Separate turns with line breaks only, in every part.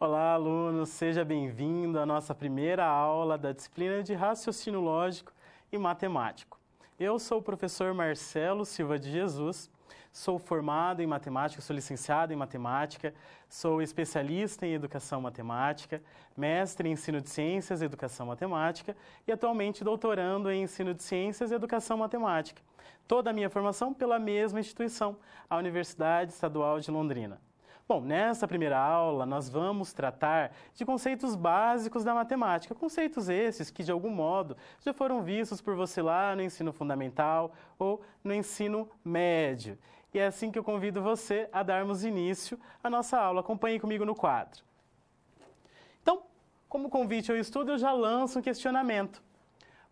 Olá, aluno, seja bem-vindo à nossa primeira aula da disciplina de Raciocínio Lógico e Matemático. Eu sou o professor Marcelo Silva de Jesus, sou formado em Matemática, sou licenciado em Matemática, sou especialista em Educação Matemática, mestre em Ensino de Ciências e Educação Matemática e atualmente doutorando em Ensino de Ciências e Educação Matemática. Toda a minha formação pela mesma instituição, a Universidade Estadual de Londrina. Bom, nessa primeira aula nós vamos tratar de conceitos básicos da matemática, conceitos esses que de algum modo já foram vistos por você lá no ensino fundamental ou no ensino médio. E é assim que eu convido você a darmos início à nossa aula. Acompanhe comigo no quadro. Então, como convite ao estudo, eu já lanço um questionamento.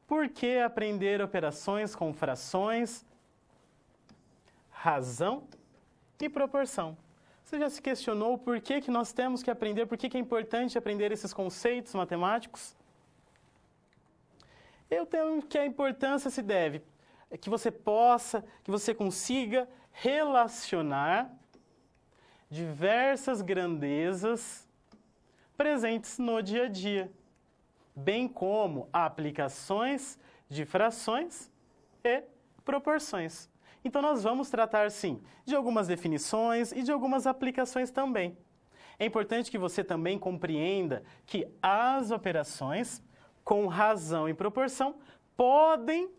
Por que aprender operações com frações, razão e proporção? Você já se questionou por que nós temos que aprender, por que é importante aprender esses conceitos matemáticos? Eu tenho que a importância se deve que você consiga relacionar diversas grandezas presentes no dia a dia, bem como aplicações de frações e proporções. Então, nós vamos tratar, sim, de algumas definições e de algumas aplicações também. É importante que você também compreenda que as operações com razão e proporção podem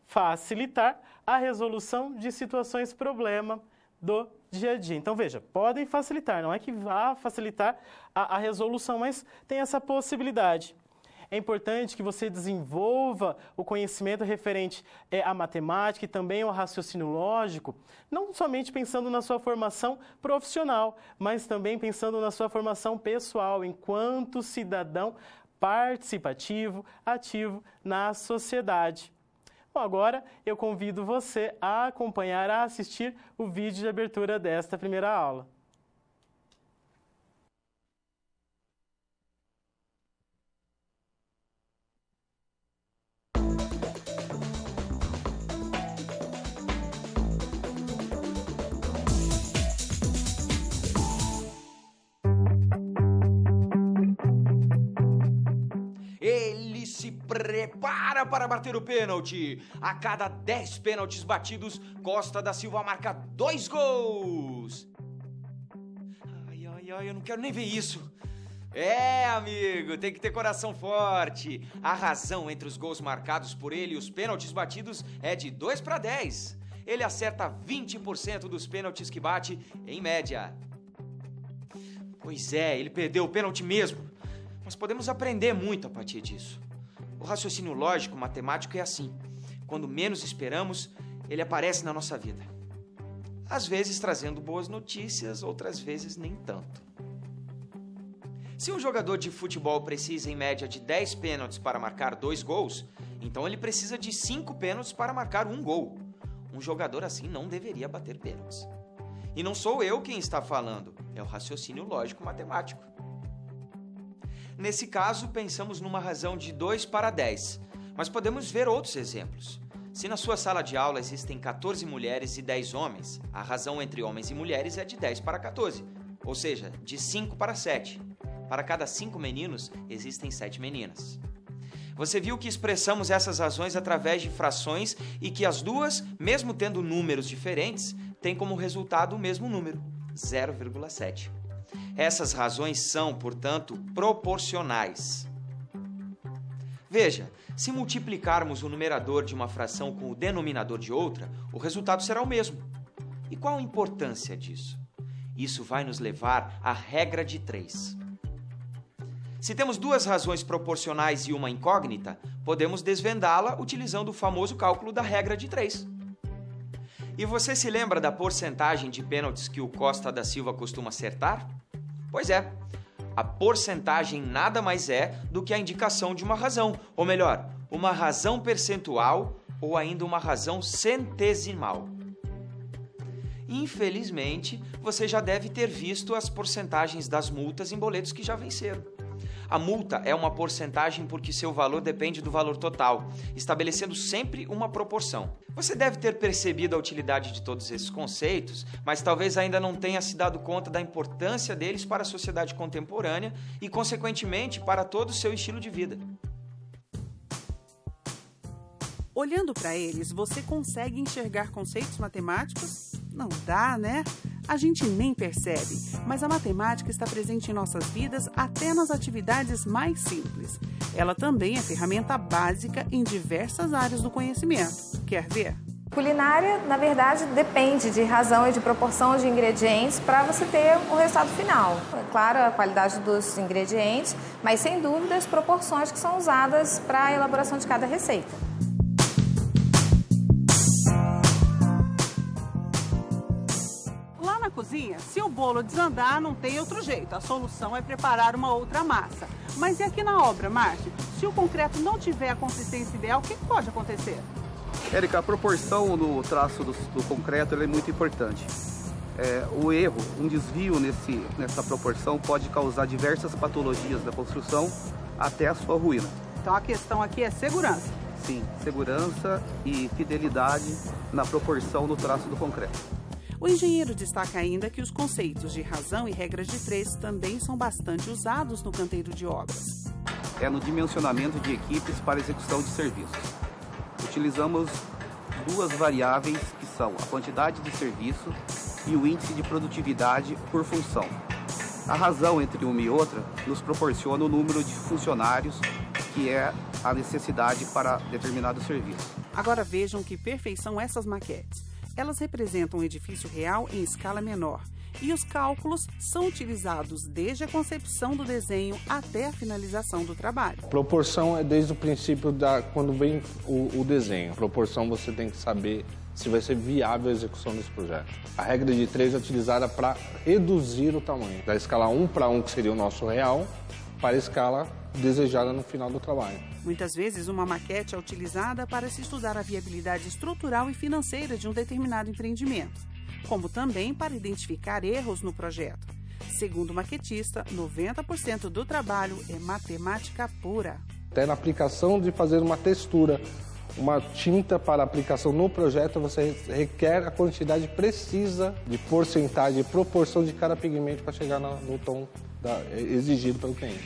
facilitar a resolução de situações problema do dia a dia. Então, veja, podem facilitar, não é que vá facilitar a resolução, mas tem essa possibilidade. É importante que você desenvolva o conhecimento referente à matemática e também ao raciocínio lógico, não somente pensando na sua formação profissional, mas também pensando na sua formação pessoal, enquanto cidadão participativo, ativo na sociedade. Bom, agora eu convido você a acompanhar, a assistir o vídeo de abertura desta primeira aula.
Ele se prepara para bater o pênalti. A cada 10 pênaltis batidos, Costa da Silva marca 2 gols. Ai, eu não quero nem ver isso. Amigo, tem que ter coração forte. A razão entre os gols marcados por ele e os pênaltis batidos é de 2-10. Ele acerta 20% dos pênaltis que bate, em média. Pois é, ele perdeu o pênalti mesmo. Nós podemos aprender muito a partir disso. O raciocínio lógico matemático é assim. Quando menos esperamos, ele aparece na nossa vida. Às vezes trazendo boas notícias, outras vezes nem tanto. Se um jogador de futebol precisa, em média, de 10 pênaltis para marcar 2 gols, então ele precisa de 5 pênaltis para marcar 1 gol. Um jogador assim não deveria bater pênaltis. E não sou eu quem está falando, é o raciocínio lógico matemático. Nesse caso, pensamos numa razão de 2-10, mas podemos ver outros exemplos. Se na sua sala de aula existem 14 mulheres e 10 homens, a razão entre homens e mulheres é de 10-14, ou seja, de 5-7. Para cada 5 meninos, existem 7 meninas. Você viu que expressamos essas razões através de frações e que as duas, mesmo tendo números diferentes, têm como resultado o mesmo número, 0,7. Essas razões são, portanto, proporcionais. Veja, se multiplicarmos o numerador de uma fração com o denominador de outra, o resultado será o mesmo. E qual a importância disso? Isso vai nos levar à regra de 3. Se temos 2 razões proporcionais e uma incógnita, podemos desvendá-la utilizando o famoso cálculo da regra de 3. E você se lembra da porcentagem de pênaltis que o Costa da Silva costuma acertar? Pois é, a porcentagem nada mais é do que a indicação de uma razão, ou melhor, uma razão percentual ou ainda uma razão centesimal. Infelizmente, você já deve ter visto as porcentagens das multas em boletos que já venceram. A multa é uma porcentagem porque seu valor depende do valor total, estabelecendo sempre uma proporção. Você deve ter percebido a utilidade de todos esses conceitos, mas talvez ainda não tenha se dado conta da importância deles para a sociedade contemporânea e, consequentemente, para todo o seu estilo de vida.
Olhando para eles, você consegue enxergar conceitos matemáticos? Não dá, né? A gente nem percebe, mas a matemática está presente em nossas vidas até nas atividades mais simples. Ela também é ferramenta básica em diversas áreas do conhecimento. Quer ver?
Culinária, na verdade, depende de razão e de proporção de ingredientes para você ter um resultado final. É claro, a qualidade dos ingredientes, mas sem dúvida as proporções que são usadas para a elaboração de cada receita.
Lá na cozinha, se o bolo desandar, não tem outro jeito. A solução é preparar uma outra massa. Mas e aqui na obra, Márcio? Se o concreto não tiver a consistência ideal, o que pode acontecer?
Érica, a proporção no traço do concreto é muito importante. O erro, um desvio nessa proporção pode causar diversas patologias da construção até a sua ruína.
Então a questão aqui é segurança.
Sim, segurança e fidelidade na proporção no traço do concreto.
O engenheiro destaca ainda que os conceitos de razão e regras de três também são bastante usados no canteiro de obras.
É no dimensionamento de equipes para execução de serviços. Utilizamos duas variáveis que são a quantidade de serviço e o índice de produtividade por função. A razão entre uma e outra nos proporciona o número de funcionários, que é a necessidade para determinado serviço.
Agora vejam que perfeição essas maquetes. Elas representam um edifício real em escala menor. E os cálculos são utilizados desde a concepção do desenho até a finalização do trabalho.
Proporção é desde o princípio quando vem o desenho. Proporção você tem que saber se vai ser viável a execução desse projeto. A regra de 3 é utilizada para reduzir o tamanho. Da escala 1 para 1, que seria o nosso real, para a escala desejada no final do trabalho.
Muitas vezes, uma maquete é utilizada para se estudar a viabilidade estrutural e financeira de um determinado empreendimento, como também para identificar erros no projeto. Segundo o maquetista, 90% do trabalho é matemática pura.
Até na aplicação de fazer uma textura, uma tinta para aplicação no projeto, você requer a quantidade precisa de porcentagem, de proporção de cada pigmento para chegar no tom exigido pelo cliente.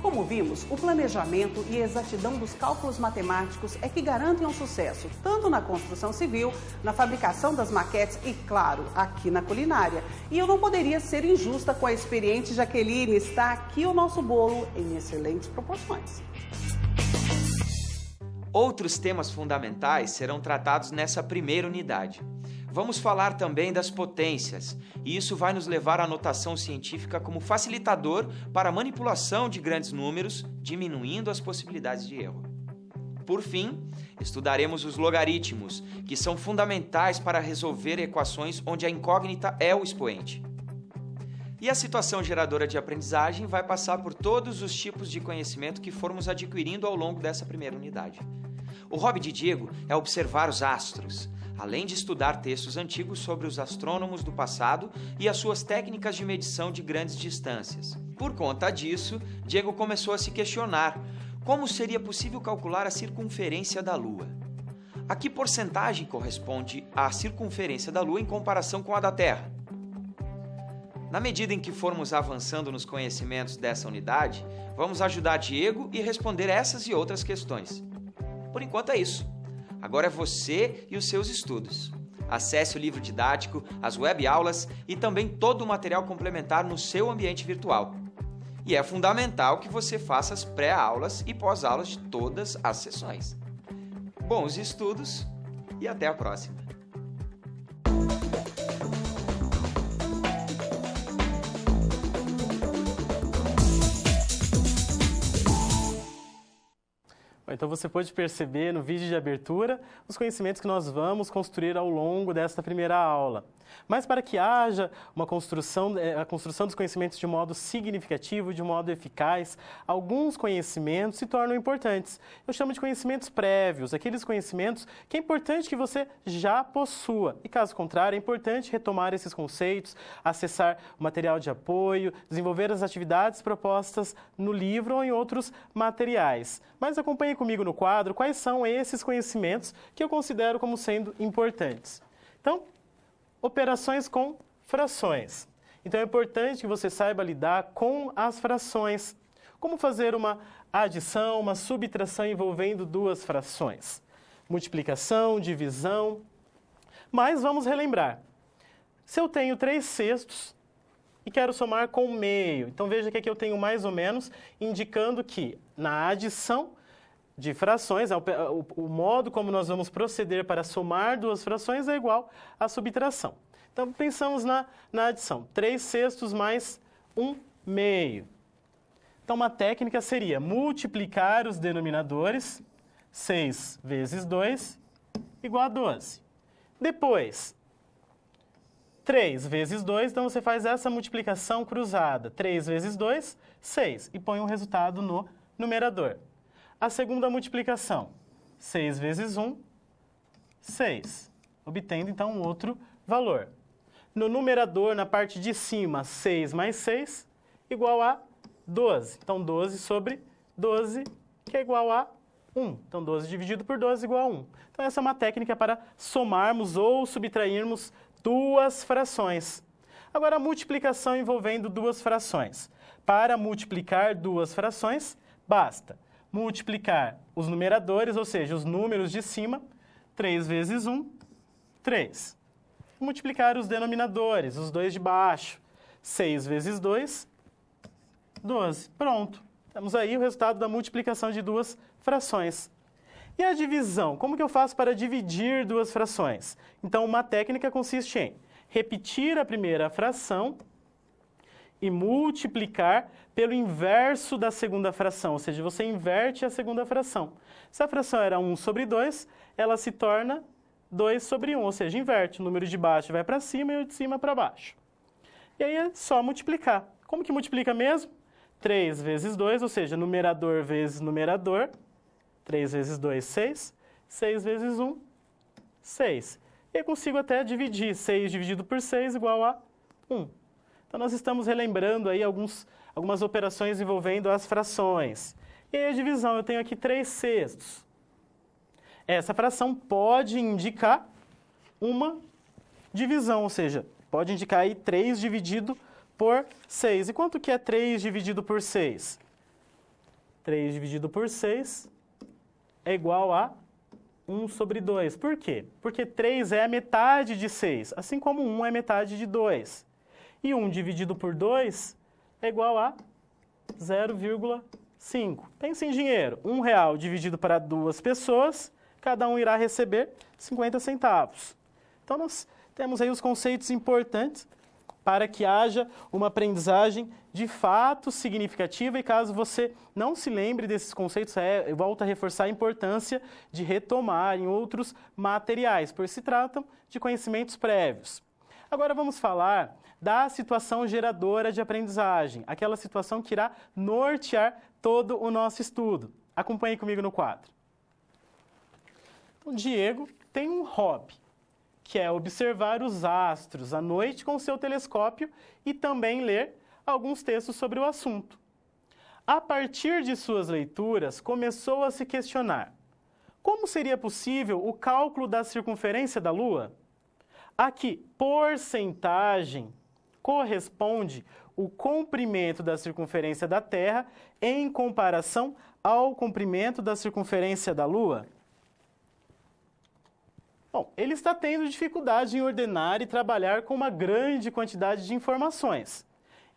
Como vimos, o planejamento e a exatidão dos cálculos matemáticos é que garantem um sucesso, tanto na construção civil, na fabricação das maquetes e, claro, aqui na culinária. E eu não poderia ser injusta com a experiente Jaqueline. Está aqui o nosso bolo em excelentes proporções.
Outros temas fundamentais serão tratados nessa primeira unidade. Vamos falar também das potências, e isso vai nos levar à notação científica como facilitador para a manipulação de grandes números, diminuindo as possibilidades de erro. Por fim, estudaremos os logaritmos, que são fundamentais para resolver equações onde a incógnita é o expoente. E a situação geradora de aprendizagem vai passar por todos os tipos de conhecimento que formos adquirindo ao longo dessa primeira unidade. O hobby de Diego é observar os astros, além de estudar textos antigos sobre os astrônomos do passado e as suas técnicas de medição de grandes distâncias. Por conta disso, Diego começou a se questionar como seria possível calcular a circunferência da Lua. A que porcentagem corresponde à circunferência da Lua em comparação com a da Terra? Na medida em que formos avançando nos conhecimentos dessa unidade, vamos ajudar Diego e responder essas e outras questões. Por enquanto é isso. Agora é você e os seus estudos. Acesse o livro didático, as web-aulas e também todo o material complementar no seu ambiente virtual. E é fundamental que você faça as pré-aulas e pós-aulas de todas as sessões. Bons estudos e até a próxima!
Então você pode perceber no vídeo de abertura os conhecimentos que nós vamos construir ao longo desta primeira aula. Mas para que haja a construção dos conhecimentos de modo significativo, de modo eficaz, alguns conhecimentos se tornam importantes. Eu chamo de conhecimentos prévios, aqueles conhecimentos que é importante que você já possua. E caso contrário, é importante retomar esses conceitos, acessar o material de apoio, desenvolver as atividades propostas no livro ou em outros materiais. Mas acompanhe comigo no quadro quais são esses conhecimentos que eu considero como sendo importantes. Então, operações com frações. Então é importante que você saiba lidar com as frações. Como fazer uma adição, uma subtração envolvendo duas frações. Multiplicação, divisão. Mas vamos relembrar. Se eu tenho 3/6 e quero somar com meio, então veja que aqui eu tenho mais ou menos indicando que na adição de frações, o modo como nós vamos proceder para somar duas frações é igual à subtração. Então, pensamos na adição. 3/6 mais 1/2. Então, uma técnica seria multiplicar os denominadores, 6 vezes 2, igual a 12. Depois, 3 vezes 2, então você faz essa multiplicação cruzada. 3 vezes 2, 6, e põe um resultado no numerador. A segunda multiplicação, 6 vezes 1, 6, obtendo então um outro valor. No numerador, na parte de cima, 6 mais 6, igual a 12. Então, 12 sobre 12, que é igual a 1. Então, 12 dividido por 12 igual a 1. Então, essa é uma técnica para somarmos ou subtrairmos duas frações. Agora, a multiplicação envolvendo duas frações. Para multiplicar duas frações, basta multiplicar os numeradores, ou seja, os números de cima, 3 vezes 1, 3. Multiplicar os denominadores, os dois de baixo, 6 vezes 2, 12. Pronto. Temos aí o resultado da multiplicação de duas frações. E a divisão? Como que eu faço para dividir duas frações? Então, uma técnica consiste em repetir a primeira fração e multiplicar pelo inverso da segunda fração, ou seja, você inverte a segunda fração. Se a fração era 1 sobre 2, ela se torna 2 sobre 1, ou seja, inverte. O número de baixo vai para cima e o de cima para baixo. E aí é só multiplicar. Como que multiplica mesmo? 3 vezes 2, ou seja, numerador vezes numerador. 3 vezes 2, 6. 6 vezes 1, 6. E eu consigo até dividir. 6 dividido por 6 igual a 1. Então, nós estamos relembrando aí algumas operações envolvendo as frações. E aí a divisão, eu tenho aqui 3/6. Essa fração pode indicar uma divisão, ou seja, pode indicar aí 3 dividido por 6. E quanto que é 3 dividido por 6? 3 dividido por 6 é igual a 1 sobre 2. Por quê? Porque 3 é a metade de 6, assim como 1 é metade de 2. E 1 dividido por 2 é igual a 0,5. Pense em dinheiro. R$1 dividido para 2 pessoas, cada um irá receber 50 centavos. Então, nós temos aí os conceitos importantes para que haja uma aprendizagem de fato significativa. E caso você não se lembre desses conceitos, eu volto a reforçar a importância de retomar em outros materiais, pois se tratam de conhecimentos prévios. Agora vamos falar da situação geradora de aprendizagem, aquela situação que irá nortear todo o nosso estudo. Acompanhe comigo no quadro. O Diego tem um hobby, que é observar os astros à noite com o seu telescópio e também ler alguns textos sobre o assunto. A partir de suas leituras, começou a se questionar: como seria possível o cálculo da circunferência da Lua? A que porcentagem corresponde o comprimento da circunferência da Terra em comparação ao comprimento da circunferência da Lua? Bom, ele está tendo dificuldade em ordenar e trabalhar com uma grande quantidade de informações.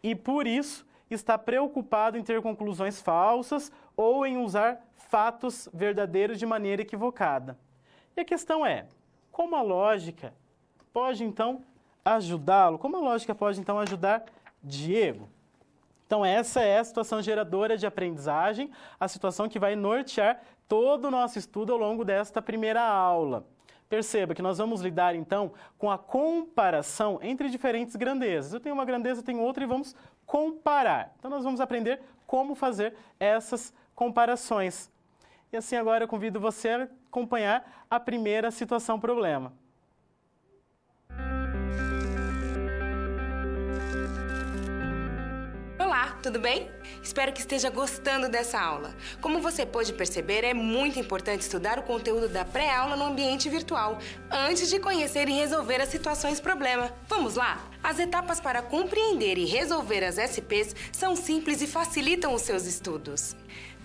E, por isso, está preocupado em ter conclusões falsas ou em usar fatos verdadeiros de maneira equivocada. E a questão é, como a lógica pode, então, ajudá-lo? Como a lógica pode, então, ajudar Diego? Então, essa é a situação geradora de aprendizagem, a situação que vai nortear todo o nosso estudo ao longo desta primeira aula. Perceba que nós vamos lidar, então, com a comparação entre diferentes grandezas. Eu tenho uma grandeza, eu tenho outra e vamos comparar. Então, nós vamos aprender como fazer essas comparações. E assim, agora eu convido você a acompanhar a primeira situação-problema.
Olá, tudo bem? Espero que esteja gostando dessa aula. Como você pôde perceber, é muito importante estudar o conteúdo da pré-aula no ambiente virtual, antes de conhecer e resolver as situações-problema. Vamos lá? As etapas para compreender e resolver as SPs são simples e facilitam os seus estudos.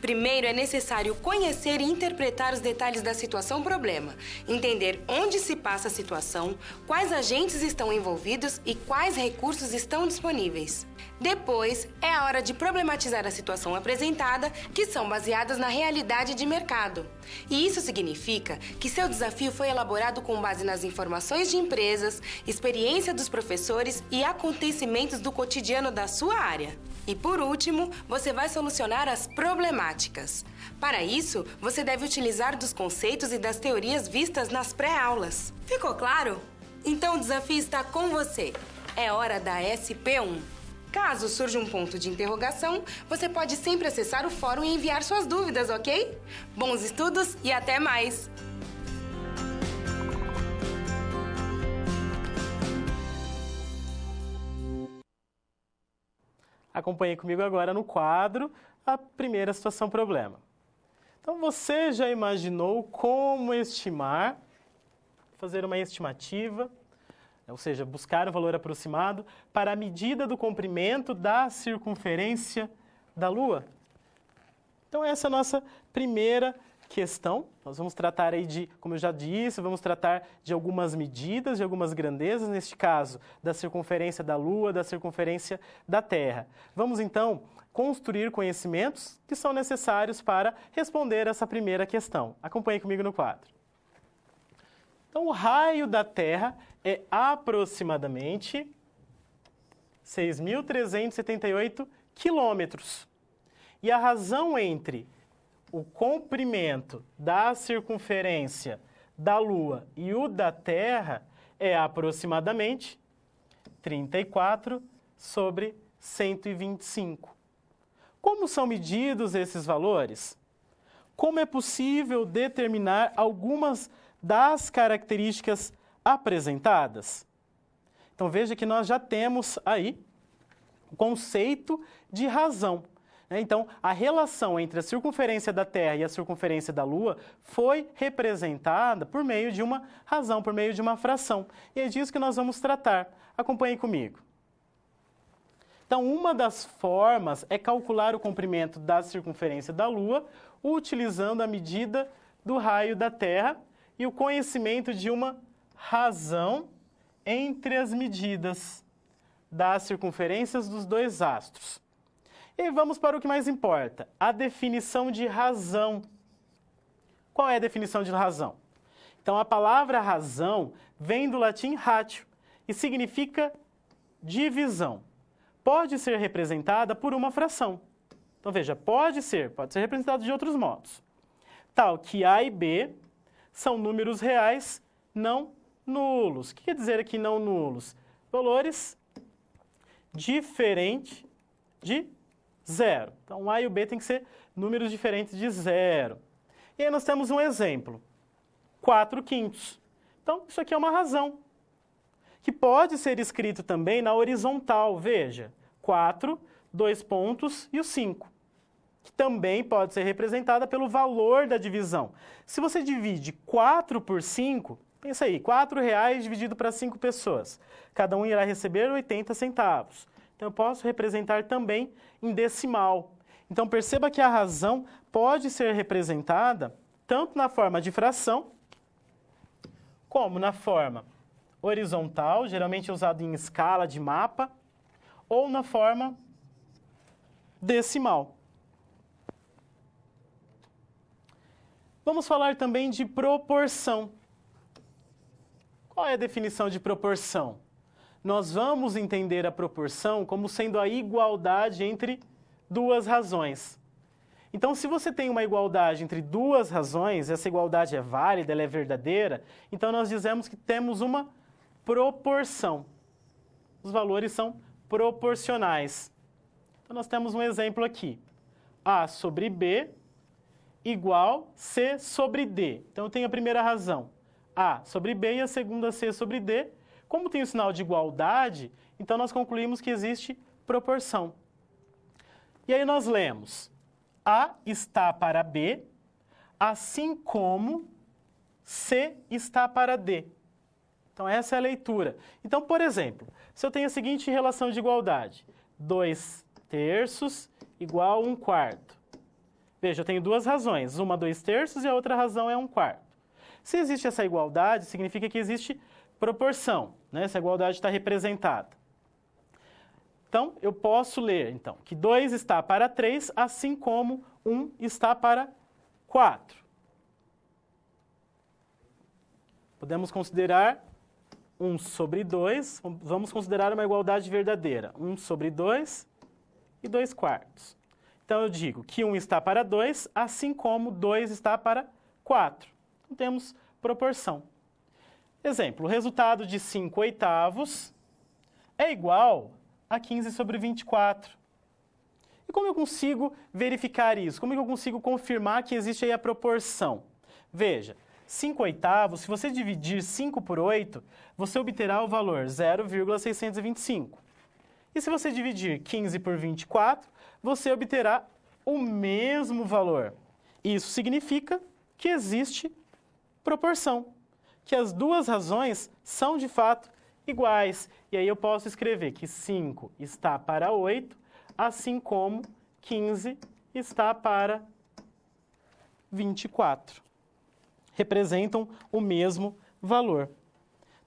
Primeiro, é necessário conhecer e interpretar os detalhes da situação-problema, entender onde se passa a situação, quais agentes estão envolvidos e quais recursos estão disponíveis. Depois, é a hora de problematizar a situação apresentada, que são baseadas na realidade de mercado. E isso significa que seu desafio foi elaborado com base nas informações de empresas, experiência dos professores e acontecimentos do cotidiano da sua área. E por último, você vai solucionar as problemáticas. Para isso, você deve utilizar dos conceitos e das teorias vistas nas pré-aulas. Ficou claro? Então o desafio está com você. É hora da SP1. Caso surja um ponto de interrogação, você pode sempre acessar o fórum e enviar suas dúvidas, ok? Bons estudos e até mais!
Acompanhe comigo agora no quadro a primeira situação-problema. Então, você já imaginou como estimar, fazer uma estimativa, ou seja, buscar um valor aproximado para a medida do comprimento da circunferência da Lua? Então, essa é a nossa primeira questão. Nós vamos tratar aí de, como eu já disse, vamos tratar de algumas medidas, de algumas grandezas, neste caso, da circunferência da Lua, da circunferência da Terra. Vamos, então, construir conhecimentos que são necessários para responder essa primeira questão. Acompanhe comigo no quadro. Então, o raio da Terra é aproximadamente 6.378 quilômetros. E a razão entre o comprimento da circunferência da Lua e o da Terra é aproximadamente 34 sobre 125. Como são medidos esses valores? Como é possível determinar algumas das características apresentadas? Então veja que nós já temos aí o conceito de razão. Então, a relação entre a circunferência da Terra e a circunferência da Lua foi representada por meio de uma razão, por meio de uma fração. E é disso que nós vamos tratar. Acompanhe comigo. Então, uma das formas é calcular o comprimento da circunferência da Lua utilizando a medida do raio da Terra e o conhecimento de uma razão entre as medidas das circunferências dos dois astros. E vamos para o que mais importa, a definição de razão. Qual é a definição de razão? Então, a palavra razão vem do latim ratio e significa divisão. Pode ser representada por uma fração. Então, veja, pode ser representada de outros modos. Tal que A e B são números reais não nulos. O que quer dizer aqui não nulos? Valores diferentes de zero. Então, o A e o B tem que ser números diferentes de zero. E aí nós temos um exemplo, 4/5. Então, isso aqui é uma razão, que pode ser escrito também na horizontal. Veja, 4, 2 pontos e o 5, que também pode ser representada pelo valor da divisão. Se você divide 4 por 5, pensa aí, R$4 dividido para 5 pessoas. Cada um irá receber 80 centavos. Então, eu posso representar também em decimal. Então, perceba que a razão pode ser representada tanto na forma de fração, como na forma horizontal, geralmente usado em escala de mapa, ou na forma decimal. Vamos falar também de proporção. Qual é a definição de proporção? Nós vamos entender a proporção como sendo a igualdade entre duas razões. Então, se você tem uma igualdade entre duas razões, essa igualdade é válida, ela é verdadeira, então nós dizemos que temos uma proporção. Os valores são proporcionais. Então, nós temos um exemplo aqui. A sobre B igual C sobre D. Então, eu tenho a primeira razão, A sobre B, e a segunda, C sobre D. Como tem o sinal de igualdade, então nós concluímos que existe proporção. E aí nós lemos: A está para B, assim como C está para D. Então, essa é a leitura. Então, por exemplo, se eu tenho a seguinte relação de igualdade: 2/3 igual a 1/4. Veja, eu tenho duas razões, uma 2/3 e a outra razão é 1/4. Se existe essa igualdade, significa que existe proporção, né? Essa igualdade está representada. Então, eu posso ler então, que 2 está para 3, assim como 1 está para 4. Podemos considerar 1 sobre 2, vamos considerar uma igualdade verdadeira. 1 sobre 2 e 2/4. Então, eu digo que 1 está para 2, assim como 2 está para 4. Então, temos proporção. Exemplo, o resultado de 5/8 é igual a 15 sobre 24. E como eu consigo verificar isso? Como eu consigo confirmar que existe aí a proporção? Veja, 5/8, se você dividir 5 por 8, você obterá o valor 0,625. E se você dividir 15 por 24, você obterá o mesmo valor. Isso significa que existe proporção, que as duas razões são de fato iguais. E aí eu posso escrever que 5 está para 8, assim como 15 está para 24. Representam o mesmo valor.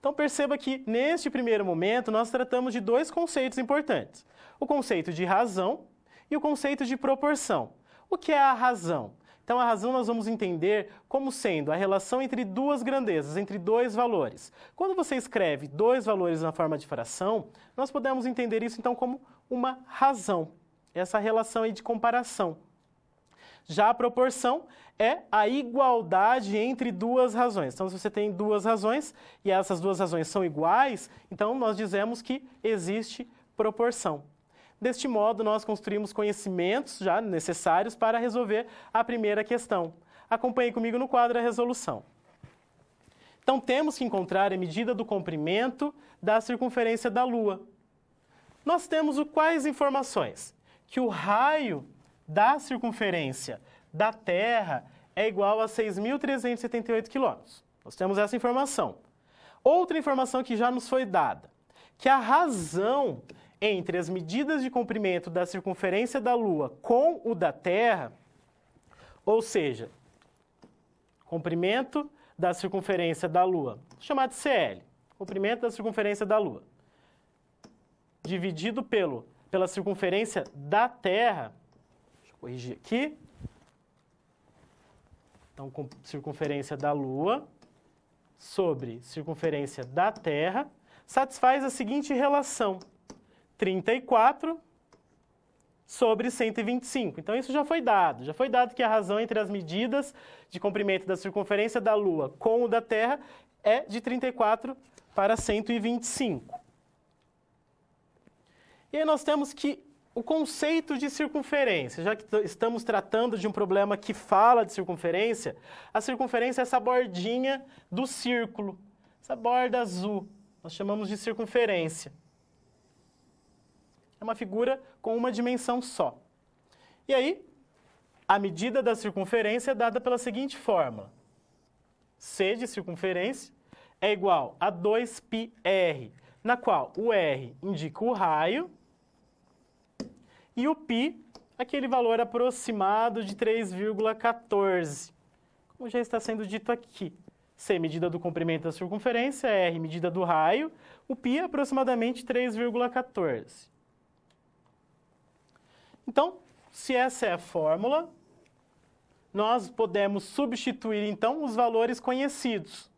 Então perceba que neste primeiro momento nós tratamos de dois conceitos importantes: o conceito de razão e o conceito de proporção. O que é a razão? Então, a razão nós vamos entender como sendo a relação entre duas grandezas, entre dois valores. Quando você escreve dois valores na forma de fração, nós podemos entender isso, então, como uma razão. Essa relação aí de comparação. Já a proporção é a igualdade entre duas razões. Então, se você tem duas razões e essas duas razões são iguais, então nós dizemos que existe proporção. Deste modo, nós construímos conhecimentos já necessários para resolver a primeira questão. Acompanhe comigo no quadro a resolução. Então, temos que encontrar a medida do comprimento da circunferência da Lua. Nós temos quais informações? Que o raio da circunferência da Terra é igual a 6.378 quilômetros. Nós temos essa informação. Outra informação que já nos foi dada, que a razão entre as medidas de comprimento da circunferência da Lua com o da Terra, ou seja, comprimento da circunferência da Lua, chamado de CL, comprimento da circunferência da Lua, dividido pela circunferência da Terra, deixa eu corrigir aqui, então, circunferência da Lua sobre circunferência da Terra, satisfaz a seguinte relação: 34 sobre 125. Então, isso já foi dado. Já foi dado que a razão entre as medidas de comprimento da circunferência da Lua com o da Terra é de 34 para 125. E aí nós temos que o conceito de circunferência, já que estamos tratando de um problema que fala de circunferência, a circunferência é essa bordinha do círculo, essa borda azul. Nós chamamos de circunferência. É uma figura com uma dimensão só. E aí, a medida da circunferência é dada pela seguinte fórmula. C de circunferência é igual a 2πr, na qual o r indica o raio e o π, aquele valor aproximado de 3,14. Como já está sendo dito aqui. C, medida do comprimento da circunferência, r, medida do raio, o π é aproximadamente 3,14. Então, se essa é a fórmula, nós podemos substituir, então, os valores conhecidos.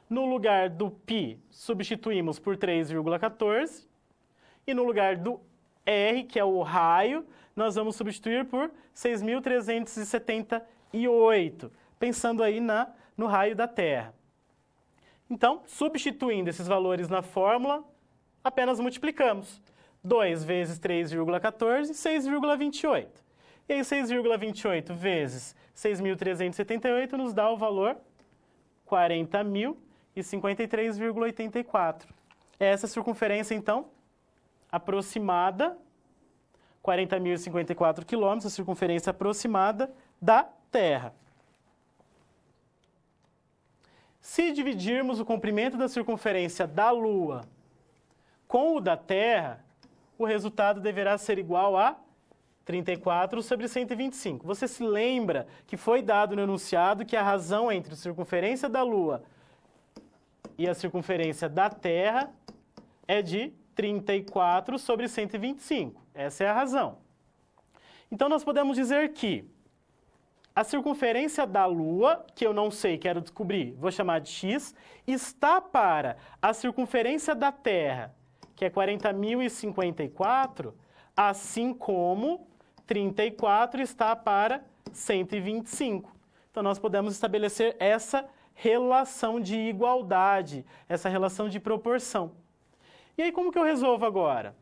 No lugar do π, substituímos por 3,14. E no lugar do R, que é o raio, nós vamos substituir por 6.378, pensando aí no raio da Terra. Então, substituindo esses valores na fórmula, apenas multiplicamos. 2 vezes 3,14, 6,28. E aí 6,28 vezes 6.378 nos dá o valor 40.053,84. Essa circunferência, então, aproximada, 40.054 quilômetros, a circunferência aproximada da Terra. Se dividirmos o comprimento da circunferência da Lua com o da Terra, o resultado deverá ser igual a 34 sobre 125. Você se lembra que foi dado no enunciado que a razão entre a circunferência da Lua e a circunferência da Terra é de 34 sobre 125. Essa é a razão. Então, nós podemos dizer que a circunferência da Lua, que eu não sei, quero descobrir, vou chamar de x, está para a circunferência da Terra, que é 40.054, assim como 34 está para 125. Então, nós podemos estabelecer essa relação de igualdade, essa relação de proporção. E aí, como que eu resolvo agora?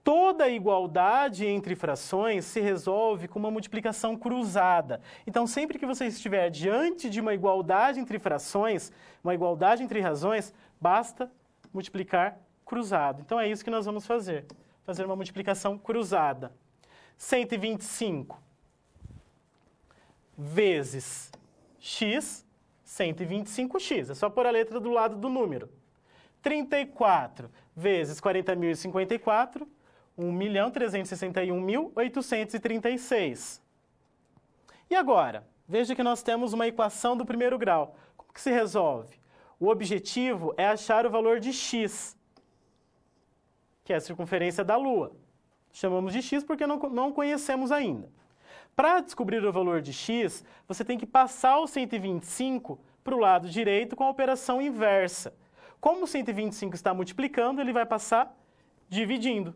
Toda igualdade entre frações se resolve com uma multiplicação cruzada. Então, sempre que você estiver diante de uma igualdade entre frações, uma igualdade entre razões, basta multiplicar cruzado. Então, é isso que nós vamos fazer. Fazer uma multiplicação cruzada. 125 vezes x, 125x. É só pôr a letra do lado do número. 34 vezes 40.054, 1.361.836. E agora? Veja que nós temos uma equação do primeiro grau. Como que se resolve? O objetivo é achar o valor de x, que é a circunferência da Lua. Chamamos de x porque não conhecemos ainda. Para descobrir o valor de x, você tem que passar o 125 para o lado direito com a operação inversa. Como o 125 está multiplicando, ele vai passar dividindo.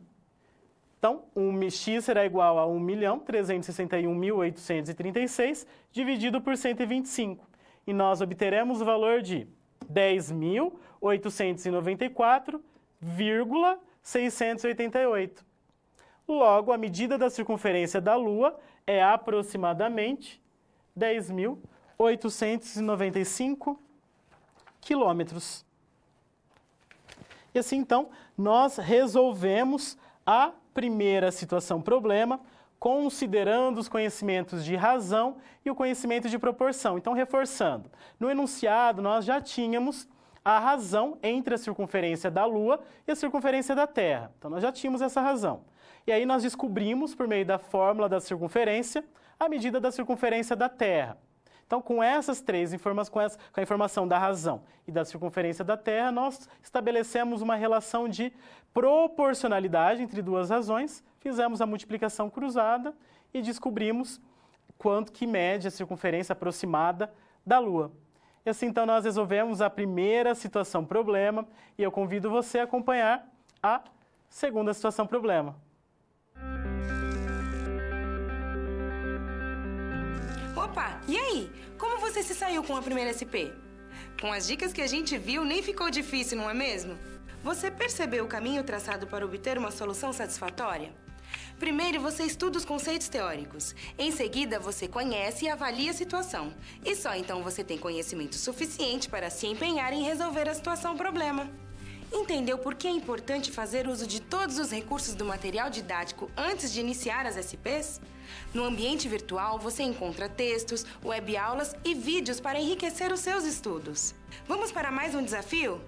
Então, x será igual a 1.361.836 dividido por 125. E nós obteremos o valor de 10.894,688. Logo, a medida da circunferência da Lua é aproximadamente 10.895 quilômetros. E assim, então, nós resolvemos a primeira situação problema, considerando os conhecimentos de razão e o conhecimento de proporção. Então, reforçando, no enunciado nós já tínhamos a razão entre a circunferência da Lua e a circunferência da Terra. Então, nós já tínhamos essa razão. E aí nós descobrimos, por meio da fórmula da circunferência, a medida da circunferência da Terra. Então, com essas três informações, com a informação da razão e da circunferência da Terra, nós estabelecemos uma relação de proporcionalidade entre duas razões, fizemos a multiplicação cruzada e descobrimos quanto que mede a circunferência aproximada da Lua. E assim, então, nós resolvemos a primeira situação problema e eu convido você a acompanhar a segunda situação problema.
Opa, e aí? Como você se saiu com a primeira SP? Com as dicas que a gente viu, nem ficou difícil, não é mesmo? Você percebeu o caminho traçado para obter uma solução satisfatória? Primeiro, você estuda os conceitos teóricos. Em seguida, você conhece e avalia a situação. E só então você tem conhecimento suficiente para se empenhar em resolver a situação problema. Entendeu por que é importante fazer uso de todos os recursos do material didático antes de iniciar as SPs? No ambiente virtual, você encontra textos, webaulas e vídeos para enriquecer os seus estudos. Vamos para mais um desafio?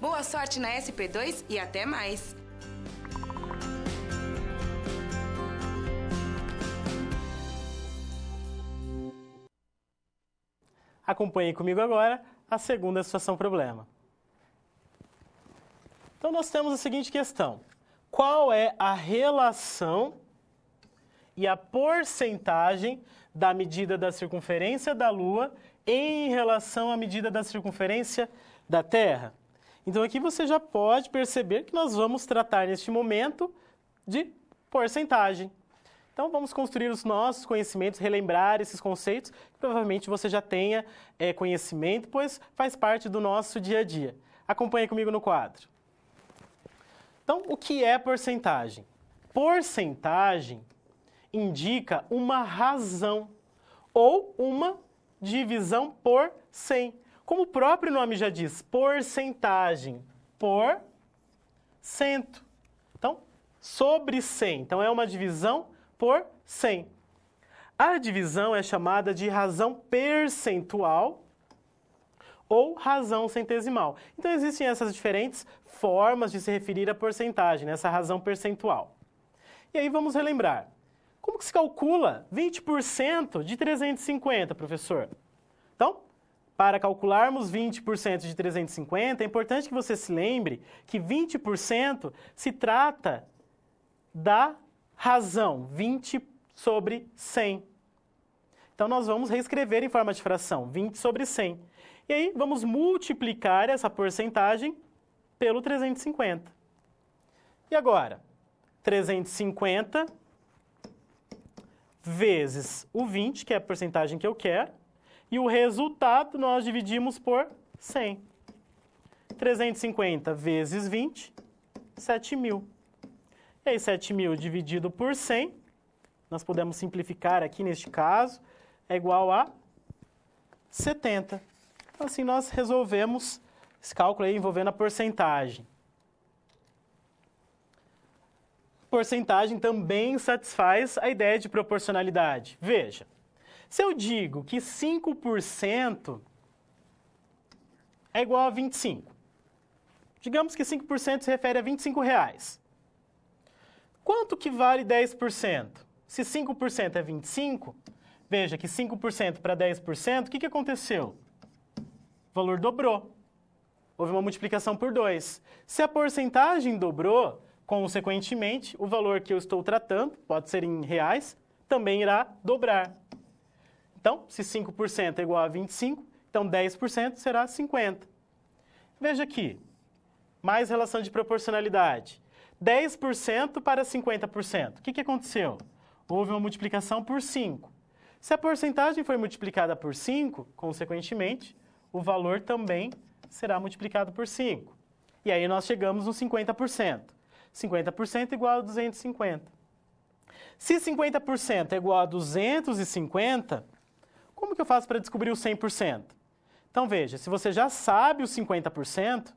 Boa sorte na SP2 e até mais!
Acompanhe comigo agora a segunda situação problema. Então, nós temos a seguinte questão. Qual é a relação e a porcentagem da medida da circunferência da Lua em relação à medida da circunferência da Terra? Então, aqui você já pode perceber que nós vamos tratar, neste momento, de porcentagem. Então, vamos construir os nossos conhecimentos, relembrar esses conceitos, que provavelmente você já tenha conhecimento, pois faz parte do nosso dia a dia. Acompanhe comigo no quadro. Então, o que é porcentagem? Porcentagem indica uma razão ou uma divisão por 100. Como o próprio nome já diz, porcentagem por cento. Então, sobre 100. Então, é uma divisão por 100. A divisão é chamada de razão percentual ou razão centesimal. Então, existem essas diferentes formas de se referir à porcentagem, essa razão percentual. E aí, vamos relembrar. Como que se calcula 20% de 350, professor? Então, para calcularmos 20% de 350, é importante que você se lembre que 20% se trata da razão, 20 sobre 100. Então, nós vamos reescrever em forma de fração, 20 sobre 100. E aí, vamos multiplicar essa porcentagem pelo 350. E agora? 350 vezes o 20, que é a porcentagem que eu quero, e o resultado nós dividimos por 100. 350 vezes 20, 7.000. E aí, 7.000 dividido por 100, nós podemos simplificar aqui neste caso, é igual a 70. Então, assim, nós resolvemos esse cálculo aí envolvendo a porcentagem. Porcentagem também satisfaz a ideia de proporcionalidade. Veja, se eu digo que 5% é igual a 25, digamos que 5% se refere a R$25. Quanto que vale 10%? Se 5% é 25, veja que 5% para 10%, o que aconteceu? O valor dobrou. Houve uma multiplicação por 2. Se a porcentagem dobrou, consequentemente, o valor que eu estou tratando, pode ser em reais, também irá dobrar. Então, se 5% é igual a 25, então 10% será 50. Veja aqui, mais relação de proporcionalidade. 10% para 50%. O que aconteceu? Houve uma multiplicação por 5. Se a porcentagem foi multiplicada por 5, consequentemente, o valor também será multiplicado por 5. E aí nós chegamos no 50%. 50% igual a 250. Se 50% é igual a 250, como que eu faço para descobrir o 100%? Então veja, se você já sabe o 50%,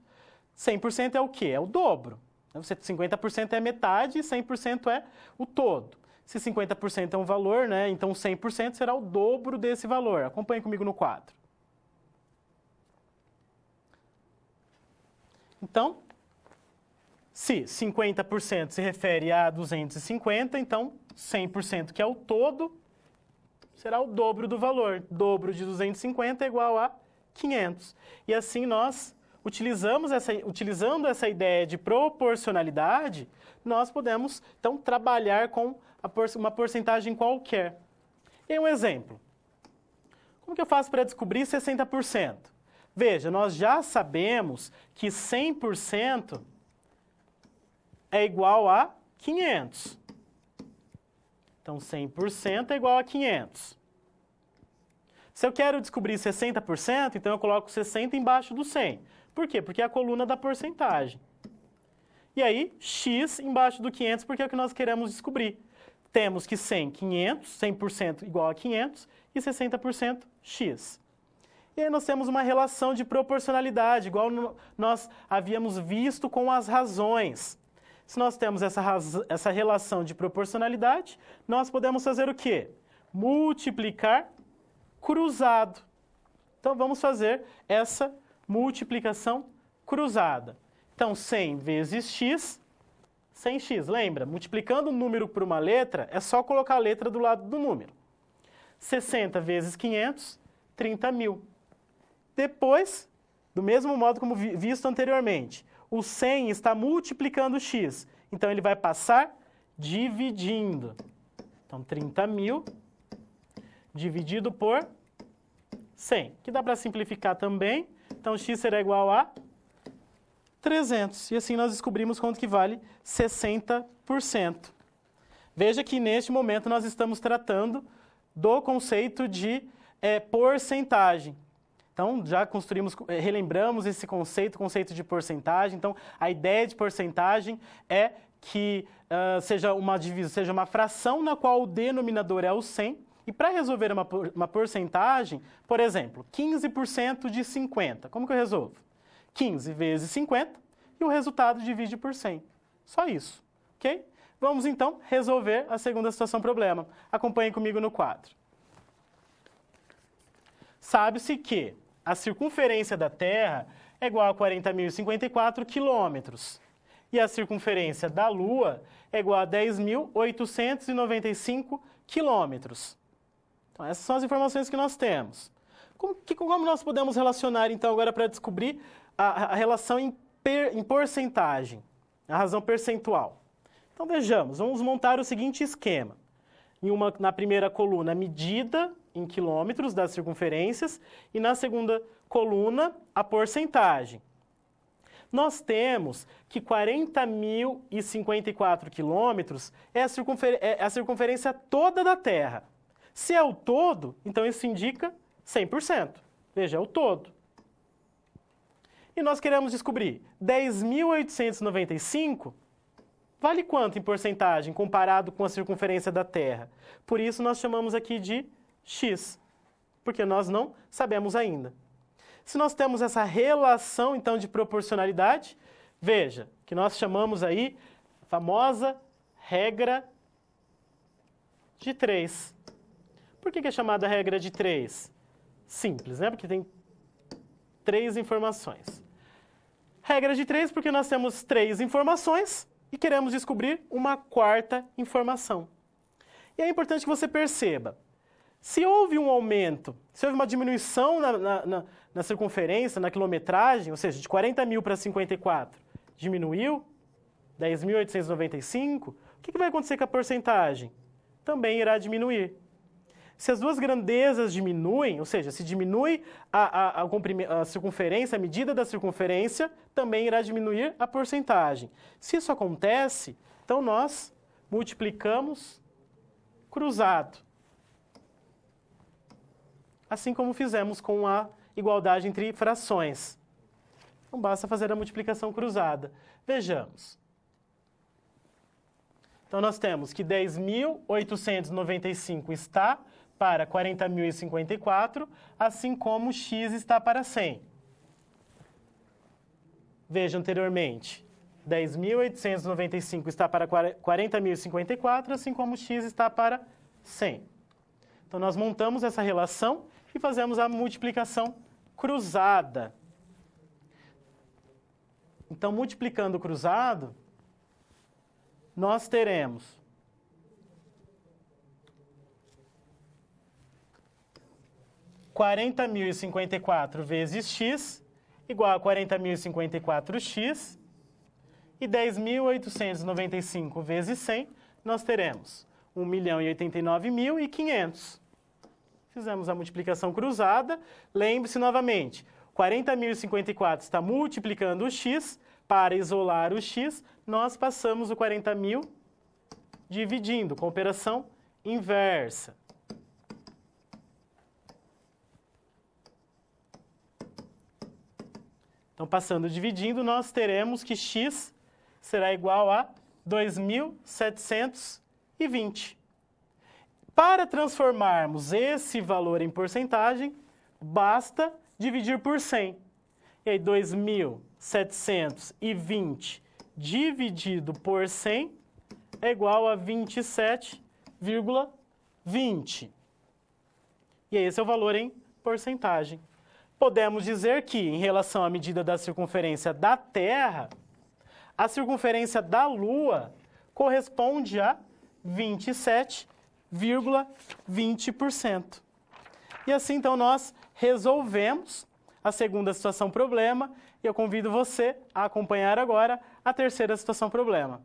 100% é o quê? É o dobro. 50% é metade e 100% é o todo. Se 50% é um valor, né, então 100% será o dobro desse valor. Acompanhe comigo no quadro. Então, se 50% se refere a 250, então 100%, que é o todo, será o dobro do valor. Dobro de 250 é igual a 500. E assim nós utilizando essa ideia de proporcionalidade, nós podemos, então, trabalhar com uma porcentagem qualquer. E aí, um exemplo. Como que eu faço para descobrir 60%? Veja, nós já sabemos que 100% é igual a 500. Então, 100% é igual a 500. Se eu quero descobrir 60%, então eu coloco 60 embaixo do 100. Por quê? Porque é a coluna da porcentagem. E aí, x embaixo do 500, porque é o que nós queremos descobrir. Temos que 100% igual a 500 e 60% x. E aí nós temos uma relação de proporcionalidade, igual nós havíamos visto com as razões. Se nós temos essa relação de proporcionalidade, nós podemos fazer o quê? Multiplicar cruzado. Então, vamos fazer essa multiplicação cruzada. Então, 100 vezes x, 100x. Lembra, multiplicando um número por uma letra, é só colocar a letra do lado do número. 60 vezes 500, 30.000. Depois, do mesmo modo como visto anteriormente, o 100 está multiplicando o x. Então, ele vai passar dividindo. Então, 30.000 dividido por 100, que dá para simplificar também. Então, x será igual a 300. E assim nós descobrimos quanto que vale 60%. Veja que neste momento nós estamos tratando do conceito de porcentagem. Então, já relembramos esse conceito de porcentagem. Então, a ideia de porcentagem é que seja uma fração na qual o denominador é o 100. E para resolver uma porcentagem, por exemplo, 15% de 50. Como que eu resolvo? 15 vezes 50 e o resultado divide por 100. Só isso, ok? Vamos, então, resolver a segunda situação problema. Acompanhem comigo no quadro. Sabe-se que a circunferência da Terra é igual a 40.054 quilômetros. E a circunferência da Lua é igual a 10.895 quilômetros. Então, essas são as informações que nós temos. Como nós podemos relacionar, então, agora para descobrir a relação em porcentagem, a razão percentual? Então, vejamos, vamos montar o seguinte esquema. Na primeira coluna, medida em quilômetros das circunferências e na segunda coluna, a porcentagem. Nós temos que 40.054 quilômetros é a circunferência toda da Terra. Se é o todo, então isso indica 100%. Veja, é o todo. E nós queremos descobrir 10.895 vale quanto em porcentagem comparado com a circunferência da Terra? Por isso nós chamamos aqui de x, porque nós não sabemos ainda. Se nós temos essa relação, então, de proporcionalidade, veja, que nós chamamos aí a famosa regra de 3. Por que é chamada regra de 3? Simples, né? Porque tem 3 informações. Regra de 3 porque nós temos 3 informações e queremos descobrir uma quarta informação. E é importante que você perceba, se houve um aumento, se houve uma diminuição na circunferência, na quilometragem, ou seja, de 40.000 para 54, diminuiu 10.895, o que vai acontecer com a porcentagem? Também irá diminuir. Se as duas grandezas diminuem, ou seja, se diminui a circunferência, a medida da circunferência, também irá diminuir a porcentagem. Se isso acontece, então nós multiplicamos cruzado. Assim como fizemos com a igualdade entre frações. Então basta fazer a multiplicação cruzada. Vejamos. Então nós temos que 10.895 está para 40.054, assim como x está para 100. Veja anteriormente, 10.895 está para 40.054, assim como x está para 100. Então, nós montamos essa relação e fazemos a multiplicação cruzada. Então, multiplicando o cruzado, nós teremos 40.054 vezes x igual a 40.054x e 10.895 vezes 100, nós teremos 1.089.500. Fizemos a multiplicação cruzada. Lembre-se novamente, 40.054 está multiplicando o x. Para isolar o x, nós passamos o 40.000 dividindo, com operação inversa. Então, passando dividindo, nós teremos que x será igual a 2.720. Para transformarmos esse valor em porcentagem, basta dividir por 100. E aí, 2.720 dividido por 100 é igual a 27,20. E esse é o valor em porcentagem. Podemos dizer que, em relação à medida da circunferência da Terra, a circunferência da Lua corresponde a 27,20%. E assim, então, nós resolvemos a segunda situação problema e eu convido você a acompanhar agora a terceira situação problema.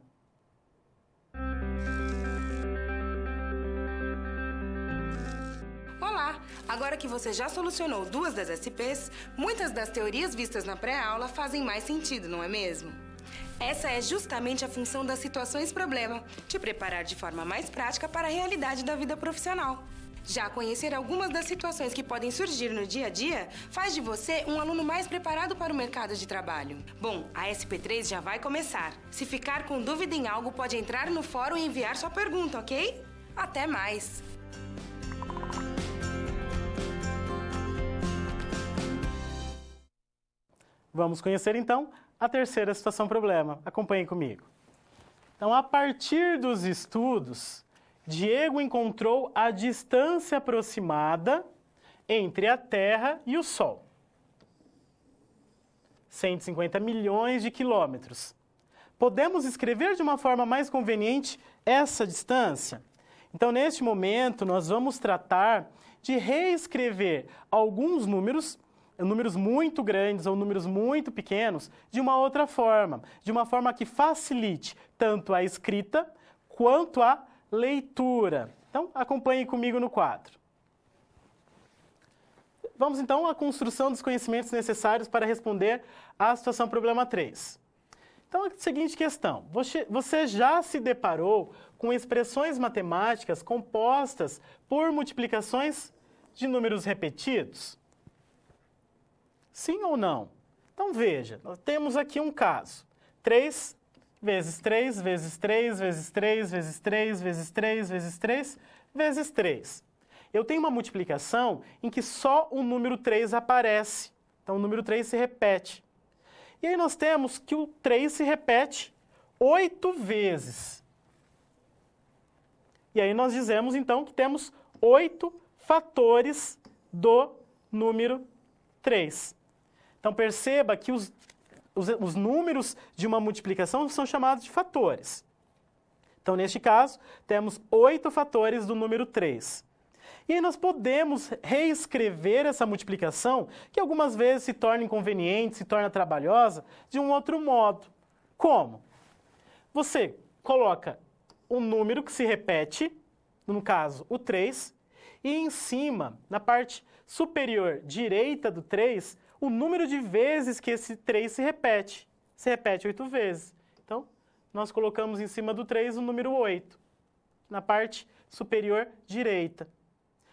Olá! Agora que você já solucionou 2 das SPs, muitas das teorias vistas na pré-aula fazem mais sentido, não é mesmo? Essa é justamente a função das situações problema, te preparar de forma mais prática para a realidade da vida profissional. Já conhecer algumas das situações que podem surgir no dia a dia faz de você um aluno mais preparado para o mercado de trabalho. Bom, a SP3 já vai começar. Se ficar com dúvida em algo, pode entrar no fórum e enviar sua pergunta, ok? Até mais!
Vamos conhecer, então, a terceira situação problema. Acompanhe comigo. Então, a partir dos estudos, Diego encontrou a distância aproximada entre a Terra e o Sol. 150 milhões de quilômetros. Podemos escrever de uma forma mais conveniente essa distância? Então, neste momento, nós vamos tratar de reescrever alguns números muito grandes ou números muito pequenos, de uma outra forma, de uma forma que facilite tanto a escrita quanto a leitura. Então, acompanhe comigo no quadro. Vamos, então, à construção dos conhecimentos necessários para responder à situação problema 3. Então, a seguinte questão. Você já se deparou com expressões matemáticas compostas por multiplicações de números repetidos? Sim ou não? Então, veja, nós temos aqui um caso. 3 vezes 3, vezes 3, vezes 3, vezes 3, vezes 3, vezes 3, vezes 3. Eu tenho uma multiplicação em que só o número 3 aparece. Então, o número 3 se repete. E aí nós temos que o 3 se repete 8 vezes. E aí nós dizemos, então, que temos 8 fatores do número 3. Então, perceba que os números de uma multiplicação são chamados de fatores. Então, neste caso, temos 8 fatores do número 3. E aí nós podemos reescrever essa multiplicação, que algumas vezes se torna inconveniente, se torna trabalhosa, de um outro modo. Como? Você coloca um número que se repete, no caso, o 3, e em cima, na parte superior direita do 3, o número de vezes que esse 3 se repete. Se repete 8 vezes. Então, nós colocamos em cima do 3 o número 8, na parte superior direita.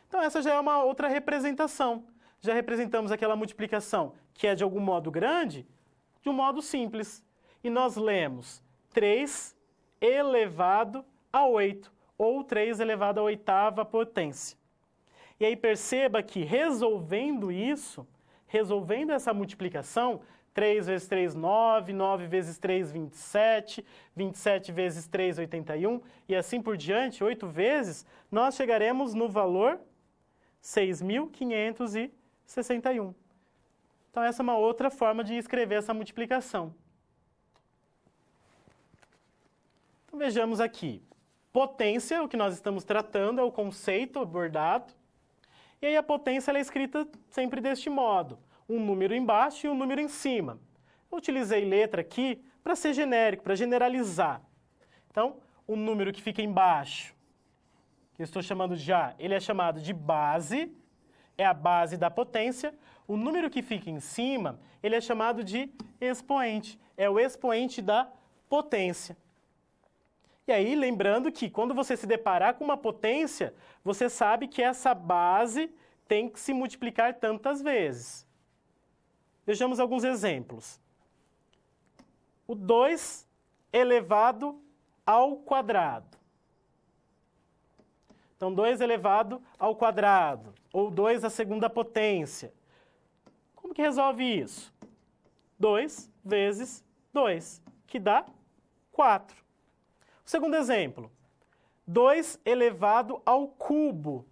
Então, essa já é uma outra representação. Já representamos aquela multiplicação que é de algum modo grande, de um modo simples. E nós lemos 3 elevado a 8, ou 3 elevado à oitava potência. E aí perceba que resolvendo isso, resolvendo essa multiplicação, 3 vezes 3, 9, 9 vezes 3, 27, 27 vezes 3, 81, e assim por diante, 8 vezes, nós chegaremos no valor 6.561. Então, essa é uma outra forma de escrever essa multiplicação. Então, vejamos aqui. Potência, o que nós estamos tratando, é o conceito abordado. E aí a potência ela é escrita sempre deste modo. Um número embaixo e um número em cima. Eu utilizei letra aqui para ser genérico, para generalizar. Então, o número que fica embaixo, que eu estou chamando de A, ele é chamado de base, é a base da potência. O número que fica em cima, ele é chamado de expoente, é o expoente da potência. E aí, lembrando que quando você se deparar com uma potência, você sabe que essa base tem que se multiplicar tantas vezes. Vejamos alguns exemplos. O 2 elevado ao quadrado. Então, 2 elevado ao quadrado, ou 2 à segunda potência. Como que resolve isso? 2 vezes 2, que dá 4. O segundo exemplo, 2 elevado ao cubo.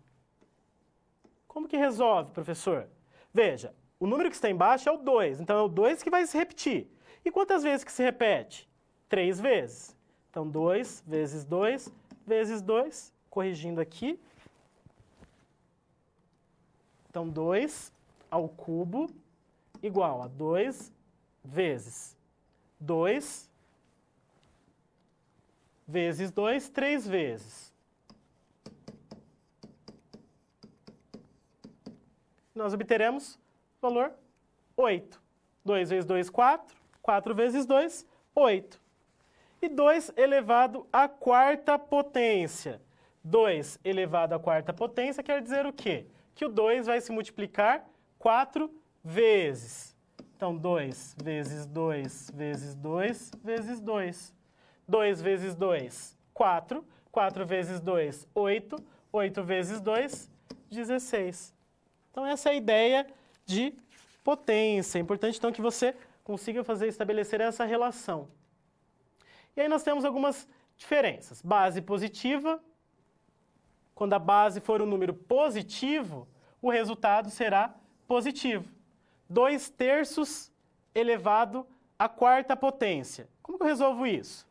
Como que resolve, professor? Veja, o número que está embaixo é o 2, então é o 2 que vai se repetir. E quantas vezes que se repete? 3 vezes. Então, 2 vezes 2 vezes 2, corrigindo aqui. Então, 2 ao cubo igual a 2 vezes 2 vezes 2, 3 vezes. Nós obteremos o valor 8. 2 vezes 2, 4. 4 vezes 2, 8. E 2 elevado à quarta potência. 2 elevado à quarta potência quer dizer o quê? Que o 2 vai se multiplicar 4 vezes. Então, 2 vezes 2 vezes 2 vezes 2. 2 vezes 2, 4. 4 vezes 2, 8. 8 vezes 2, 16. Então, essa é a ideia de potência. É importante, então, que você consiga estabelecer essa relação. E aí nós temos algumas diferenças. Base positiva. Quando a base for um número positivo, o resultado será positivo. 2/3 elevado à quarta potência. Como que eu resolvo isso?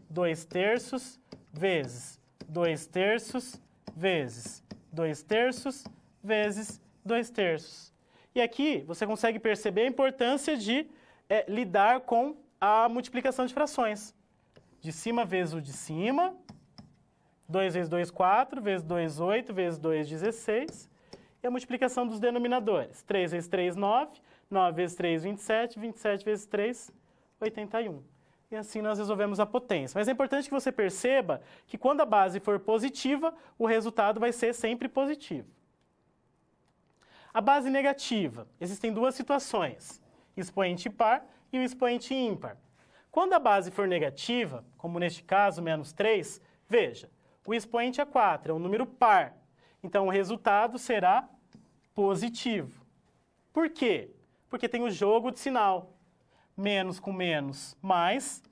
2/3 vezes 2/3 vezes 2/3 vezes 2/3. E aqui você consegue perceber a importância de lidar com a multiplicação de frações. De cima vezes o de cima. 2 vezes 2, 4, vezes 2, 8, vezes 2, 16. E a multiplicação dos denominadores. 3 vezes 3, 9. 9 vezes 3, 27. 27 vezes 3, 81. E assim nós resolvemos a potência. Mas é importante que você perceba que quando a base for positiva, o resultado vai ser sempre positivo. A base negativa. Existem duas situações. Expoente par e o expoente ímpar. Quando a base for negativa, como neste caso, menos 3, veja, o expoente é 4, é um número par. Então, o resultado será positivo. Por quê? Porque tem o jogo de sinal. Menos com menos, mais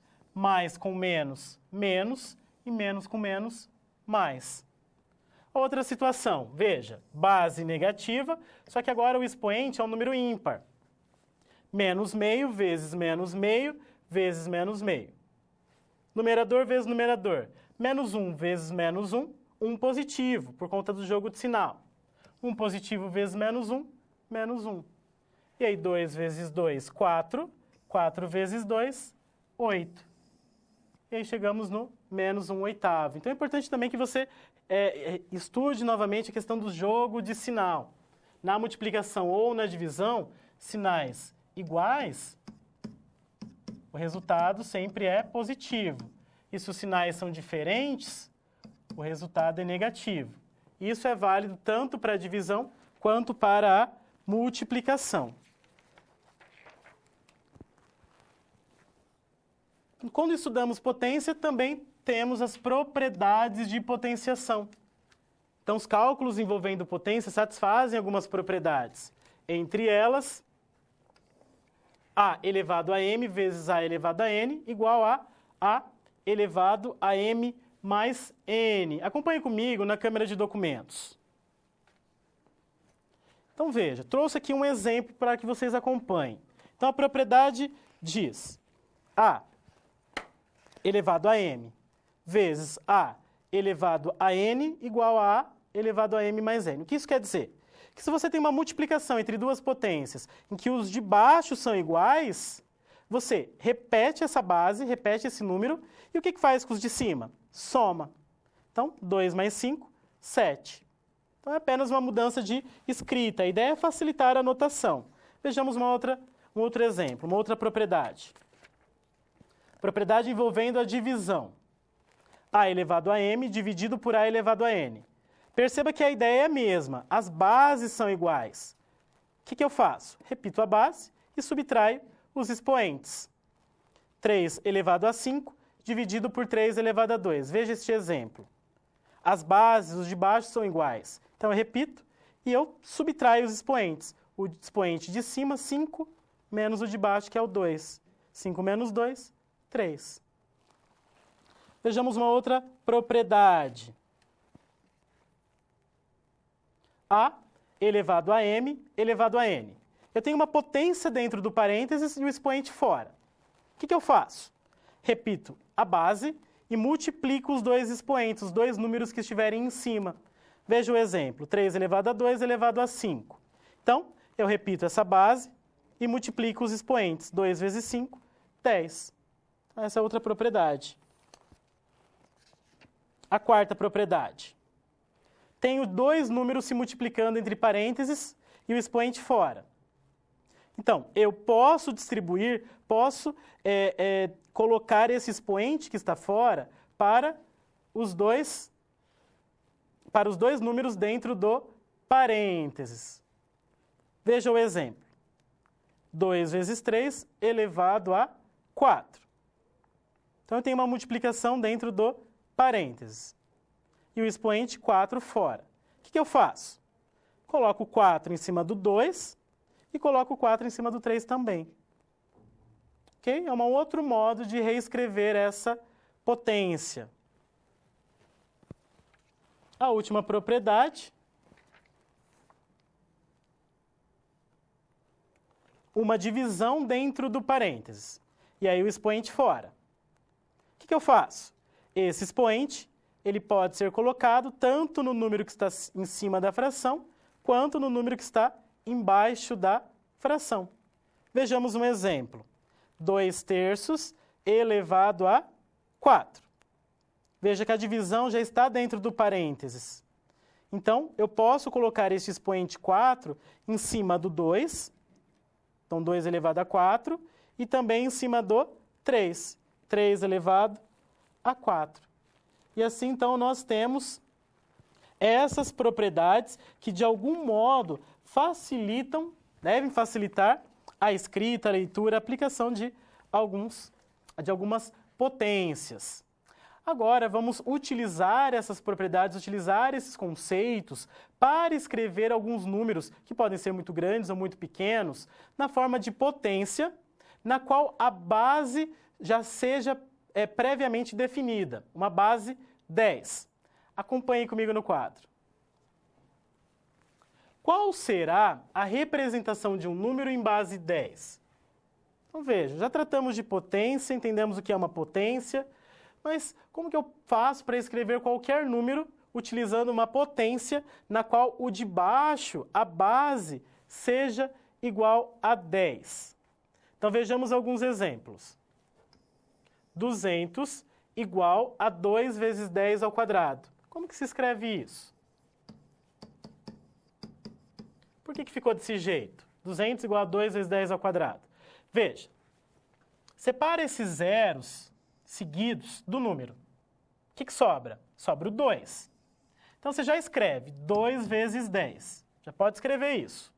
com menos, menos, e menos com menos, mais. Outra situação, veja, base negativa, só que agora o expoente é um número ímpar. Menos meio vezes menos meio vezes menos meio. Numerador vezes numerador. Menos 1 vezes menos 1, 1 positivo, por conta do jogo de sinal. 1 positivo vezes menos 1, menos 1. E aí 2 vezes 2, 4. 4 vezes 2, 8. E aí chegamos no menos 1/8. Então é importante também que você estude novamente a questão do jogo de sinal. Na multiplicação ou na divisão, sinais iguais, o resultado sempre é positivo. E se os sinais são diferentes, o resultado é negativo. Isso é válido tanto para a divisão quanto para a multiplicação. Quando estudamos potência, também temos as propriedades de potenciação. Então, os cálculos envolvendo potência satisfazem algumas propriedades. Entre elas, A elevado a m vezes A elevado a n igual a A elevado a m mais n. Acompanhe comigo na câmera de documentos. Então, veja, trouxe aqui um exemplo para que vocês acompanhem. Então, a propriedade diz A elevado a m vezes A elevado a n igual a A elevado a m mais n. O que isso quer dizer? Que se você tem uma multiplicação entre duas potências em que os de baixo são iguais, você repete essa base, repete esse número, e o que faz com os de cima? Soma. Então, 2 mais 5, 7. Então, é apenas uma mudança de escrita. A ideia é facilitar a notação. Vejamos um outro exemplo, uma outra propriedade. Propriedade envolvendo a divisão. A elevado a m dividido por A elevado a n. Perceba que a ideia é a mesma, as bases são iguais. O que eu faço? Repito a base e subtraio os expoentes. 3 elevado a 5 dividido por 3 elevado a 2. Veja este exemplo. As bases, os de baixo, são iguais. Então, eu repito e eu subtraio os expoentes. O expoente de cima, 5, menos o de baixo, que é o 2. 5 menos 2, 3. Vejamos uma outra propriedade. A elevado a m elevado a n. Eu tenho uma potência dentro do parênteses e o expoente fora. O que eu faço? Repito a base e multiplico os dois expoentes, os dois números que estiverem em cima. Veja o exemplo, 3 elevado a 2 elevado a 5. Então, eu repito essa base e multiplico os expoentes. 2 vezes 5, 10. Então, essa é outra propriedade. A quarta propriedade. Tenho dois números se multiplicando entre parênteses e o expoente fora. Então, eu posso distribuir, posso colocar esse expoente que está fora para os dois números dentro do parênteses. Veja o exemplo. 2 vezes 3 elevado a 4. Então, eu tenho uma multiplicação dentro do parênteses. E o expoente 4 fora. O que eu faço? Coloco o 4 em cima do 2 e coloco o 4 em cima do 3 também. Ok? É um outro modo de reescrever essa potência. A última propriedade. Uma divisão dentro do parênteses. E aí o expoente fora. O que eu faço? Esse expoente ele pode ser colocado tanto no número que está em cima da fração, quanto no número que está embaixo da fração. Vejamos um exemplo. 2/3 elevado a 4. Veja que a divisão já está dentro do parênteses. Então, eu posso colocar este expoente 4 em cima do 2, então 2 elevado a 4, e também em cima do 3, 3 elevado a 4. E assim, então, nós temos essas propriedades que, de algum modo, devem facilitar a escrita, a leitura, a aplicação de algumas potências. Agora, vamos utilizar essas propriedades, utilizar esses conceitos para escrever alguns números que podem ser muito grandes ou muito pequenos, na forma de potência, na qual a base já seja previamente definida, uma base 10. Acompanhe comigo no quadro. Qual será a representação de um número em base 10? Então veja, já tratamos de potência, entendemos o que é uma potência, mas como que eu faço para escrever qualquer número utilizando uma potência na qual o de baixo, a base, seja igual a 10? Então vejamos alguns exemplos. 200 igual a 2 vezes 10 ao quadrado. Como que se escreve isso? Por que ficou desse jeito? 200 igual a 2 vezes 10 ao quadrado. Veja, separa esses zeros seguidos do número. O que sobra? Sobra o 2. Então, você já escreve 2 vezes 10. Já pode escrever isso.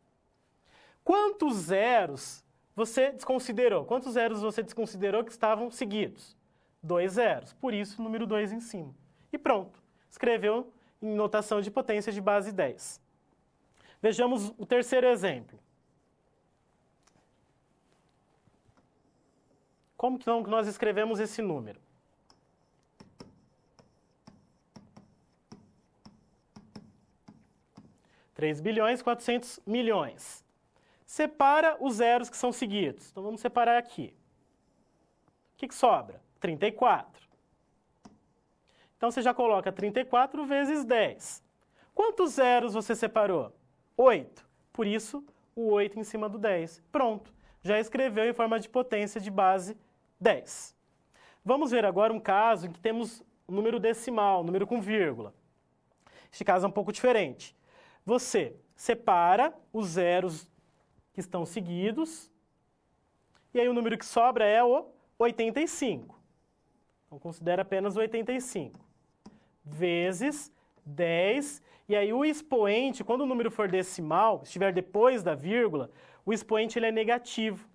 Quantos zeros você desconsiderou? Quantos zeros você desconsiderou que estavam seguidos? 2 zeros. Por isso, o número 2 em cima. E pronto. Escreveu em notação de potência de base 10. Vejamos o terceiro exemplo. Como que nós escrevemos esse número? $3.400.000.000. Separa os zeros que são seguidos. Então, vamos separar aqui. O que sobra? 34. Então, você já coloca 34 vezes 10. Quantos zeros você separou? 8. Por isso, o 8 em cima do 10. Pronto. Já escreveu em forma de potência de base 10. Vamos ver agora um caso em que temos um número decimal, um número com vírgula. Este caso é um pouco diferente. Você separa os zeros que estão seguidos, e aí o número que sobra é o 85. Então, considera apenas o 85. Vezes 10, e aí o expoente, quando o número for decimal, estiver depois da vírgula, o expoente ele é negativo.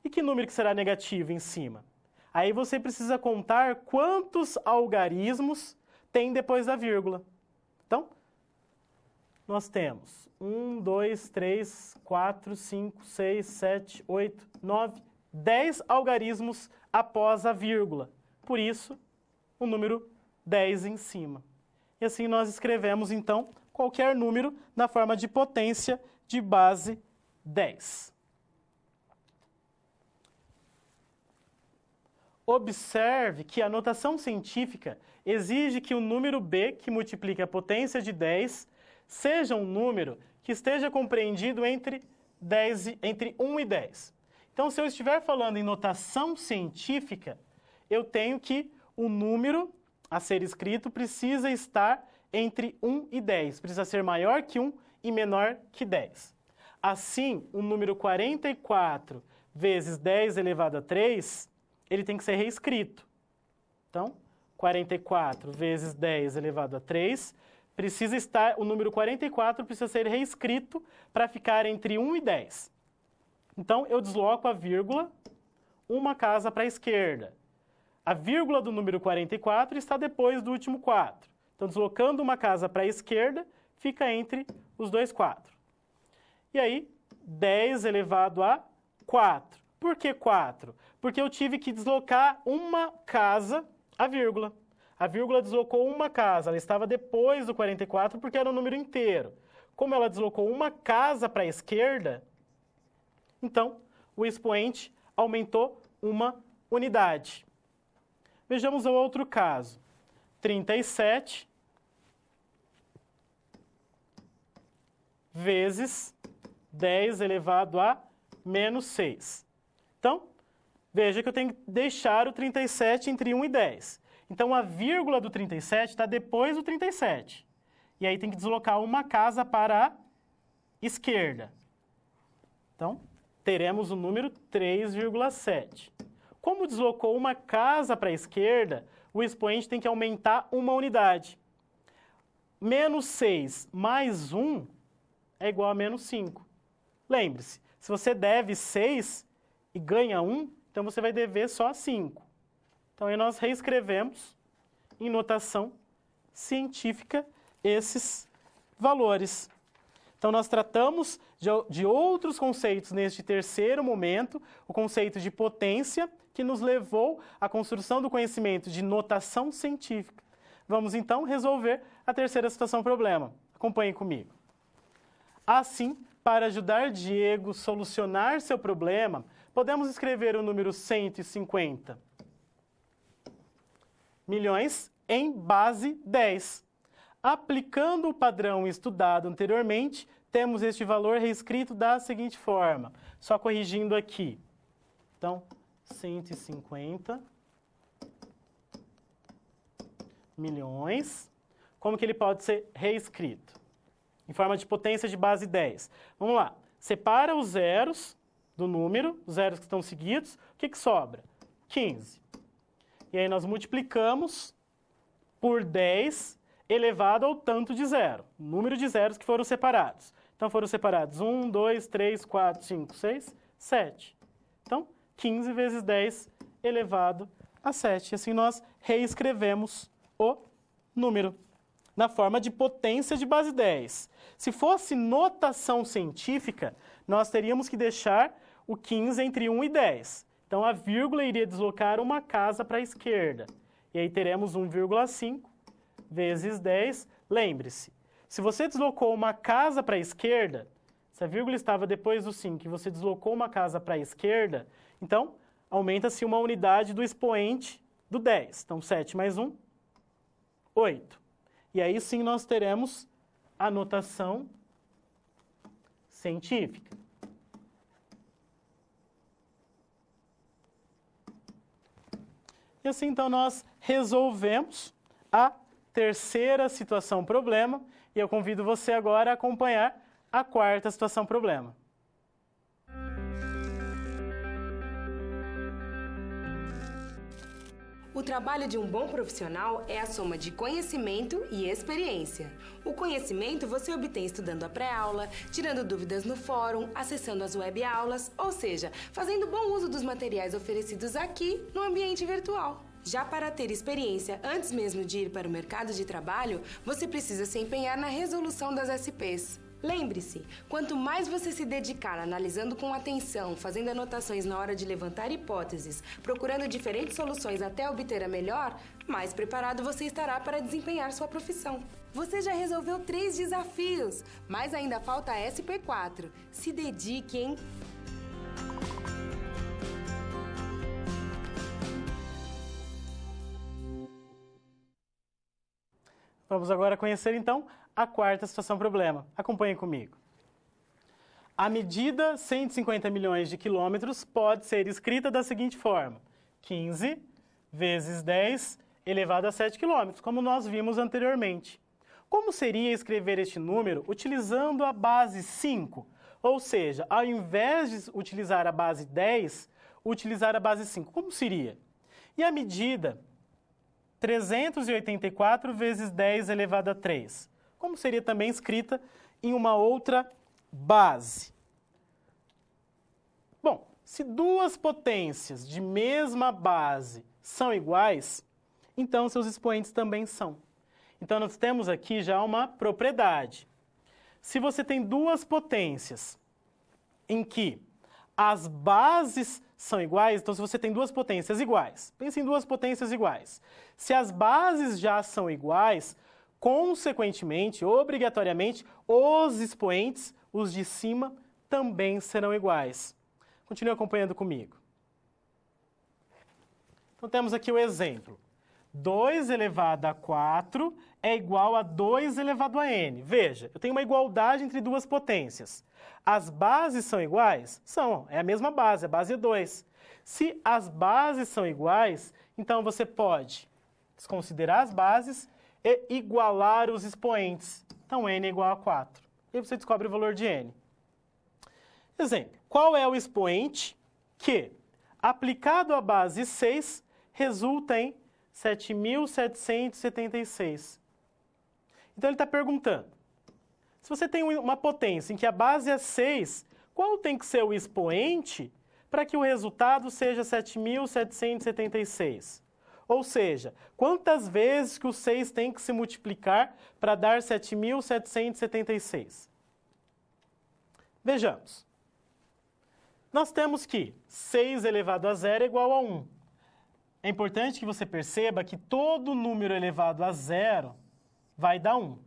E que número que será negativo em cima? Aí você precisa contar quantos algarismos tem depois da vírgula. Então, nós temos 1, 2, 3, 4, 5, 6, 7, 8, 9, 10 algarismos após a vírgula. Por isso, o número 10 em cima. E assim nós escrevemos, então, qualquer número na forma de potência de base 10. Observe que a notação científica exige que o número b, que multiplica a potência de 10, seja um número que esteja compreendido entre 1 e 10. Então, se eu estiver falando em notação científica, eu tenho que o número a ser escrito precisa estar entre 1 e 10. Precisa ser maior que 1 e menor que 10. Assim, o número 44 vezes 10 elevado a 3, ele tem que ser reescrito. Então, 44 vezes 10 elevado a 3, o número 44 precisa ser reescrito para ficar entre 1 e 10. Então, eu desloco a vírgula uma casa para a esquerda. A vírgula do número 44 está depois do último 4. Então, deslocando uma casa para a esquerda, fica entre os dois 4. E aí, 10 elevado a 4. Por que 4? Porque eu tive que deslocar uma casa, a vírgula. A vírgula deslocou uma casa, ela estava depois do 44 porque era um número inteiro. Como ela deslocou uma casa para a esquerda, então o expoente aumentou uma unidade. Vejamos o outro caso. 37 vezes 10 elevado a menos 6. Então, veja que eu tenho que deixar o 37 entre 1 e 10. Então, a vírgula do 37 está depois do 37. E aí tem que deslocar uma casa para a esquerda. Então, teremos o número 3,7. Como deslocou uma casa para a esquerda, o expoente tem que aumentar uma unidade. Menos 6 mais 1 é igual a menos 5. Lembre-se, se você deve 6 e ganha 1, então você vai dever só 5. Então, aí nós reescrevemos em notação científica esses valores. Então, nós tratamos de outros conceitos neste terceiro momento, o conceito de potência, que nos levou à construção do conhecimento de notação científica. Vamos, então, resolver a terceira situação problema. Acompanhem comigo. Assim, para ajudar Diego a solucionar seu problema, podemos escrever o número 150 milhões em base 10. Aplicando o padrão estudado anteriormente, temos este valor reescrito da seguinte forma, só corrigindo aqui. Então, 150 milhões. Como que ele pode ser reescrito? Em forma de potência de base 10. Vamos lá. Separa os zeros do número, os zeros que estão seguidos. O que sobra? 15. E aí nós multiplicamos por 10 elevado ao tanto de zero. O número de zeros que foram separados. Então, foram separados 1, 2, 3, 4, 5, 6, 7. Então, 15 vezes 10 elevado a 7. E assim nós reescrevemos o número na forma de potência de base 10. Se fosse notação científica, nós teríamos que deixar o 15 entre 1 e 10. Então, a vírgula iria deslocar uma casa para a esquerda. E aí teremos 1,5 vezes 10. Lembre-se, se você deslocou uma casa para a esquerda, se a vírgula estava depois do 5 e você deslocou uma casa para a esquerda, então, aumenta-se uma unidade do expoente do 10. Então, 7 mais 1, 8. E aí sim nós teremos a notação científica. E assim, então, nós resolvemos a terceira situação problema e eu convido você agora a acompanhar a quarta situação problema.
O trabalho de um bom profissional é a soma de conhecimento e experiência. O conhecimento você obtém estudando a pré-aula, tirando dúvidas no fórum, acessando as web-aulas, ou seja, fazendo bom uso dos materiais oferecidos aqui no ambiente virtual. Já para ter experiência antes mesmo de ir para o mercado de trabalho, você precisa se empenhar na resolução das SPs. Lembre-se, quanto mais você se dedicar analisando com atenção, fazendo anotações na hora de levantar hipóteses, procurando diferentes soluções até obter a melhor, mais preparado você estará para desempenhar sua profissão. Você já resolveu 3 desafios, mas ainda falta a SP4. Se dedique, hein?
Vamos agora conhecer, então, a quarta situação problema. Acompanhem comigo. A medida 150 milhões de quilômetros pode ser escrita da seguinte forma. 15 vezes 10 elevado a 7 quilômetros, como nós vimos anteriormente. Como seria escrever este número utilizando a base 5? Ou seja, ao invés de utilizar a base 10, utilizar a base 5. Como seria? E a medida 384 vezes 10 elevado a 3? Como seria também escrita em uma outra base? Bom, se duas potências de mesma base são iguais, então seus expoentes também são. Então nós temos aqui já uma propriedade. Se você tem duas potências em que as bases são iguais, então se você tem duas potências iguais, pense em duas potências iguais. Se as bases já são iguais, consequentemente, obrigatoriamente, os expoentes, os de cima, também serão iguais. Continue acompanhando comigo. Então temos aqui o exemplo. 2 elevado a 4 é igual a 2 elevado a n. Veja, eu tenho uma igualdade entre duas potências. As bases são iguais? São, é a mesma base, a base é 2. Se as bases são iguais, então você pode desconsiderar as bases e igualar os expoentes. Então, n é igual a 4. E aí você descobre o valor de n. Exemplo, qual é o expoente que, aplicado à base 6, resulta em 7.776? Então, ele está perguntando, se você tem uma potência em que a base é 6, qual tem que ser o expoente para que o resultado seja 7.776? Ou seja, quantas vezes que o 6 tem que se multiplicar para dar 7.776? Vejamos. Nós temos que 6 elevado a 0 é igual a 1. É importante que você perceba que todo número elevado a 0 vai dar 1,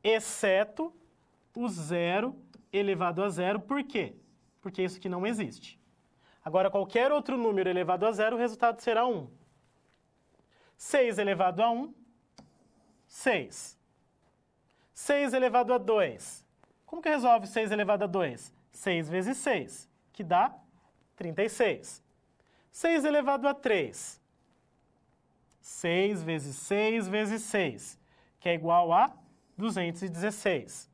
exceto o 0 elevado a 0. Por quê? Porque isso aqui não existe. Agora, qualquer outro número elevado a 0, o resultado será 1. 6 elevado a 1, 6. 6 elevado a 2. Como que resolve 6 elevado a 2? 6 vezes 6, que dá 36. 6 elevado a 3. 6 vezes 6 vezes 6, que é igual a 216.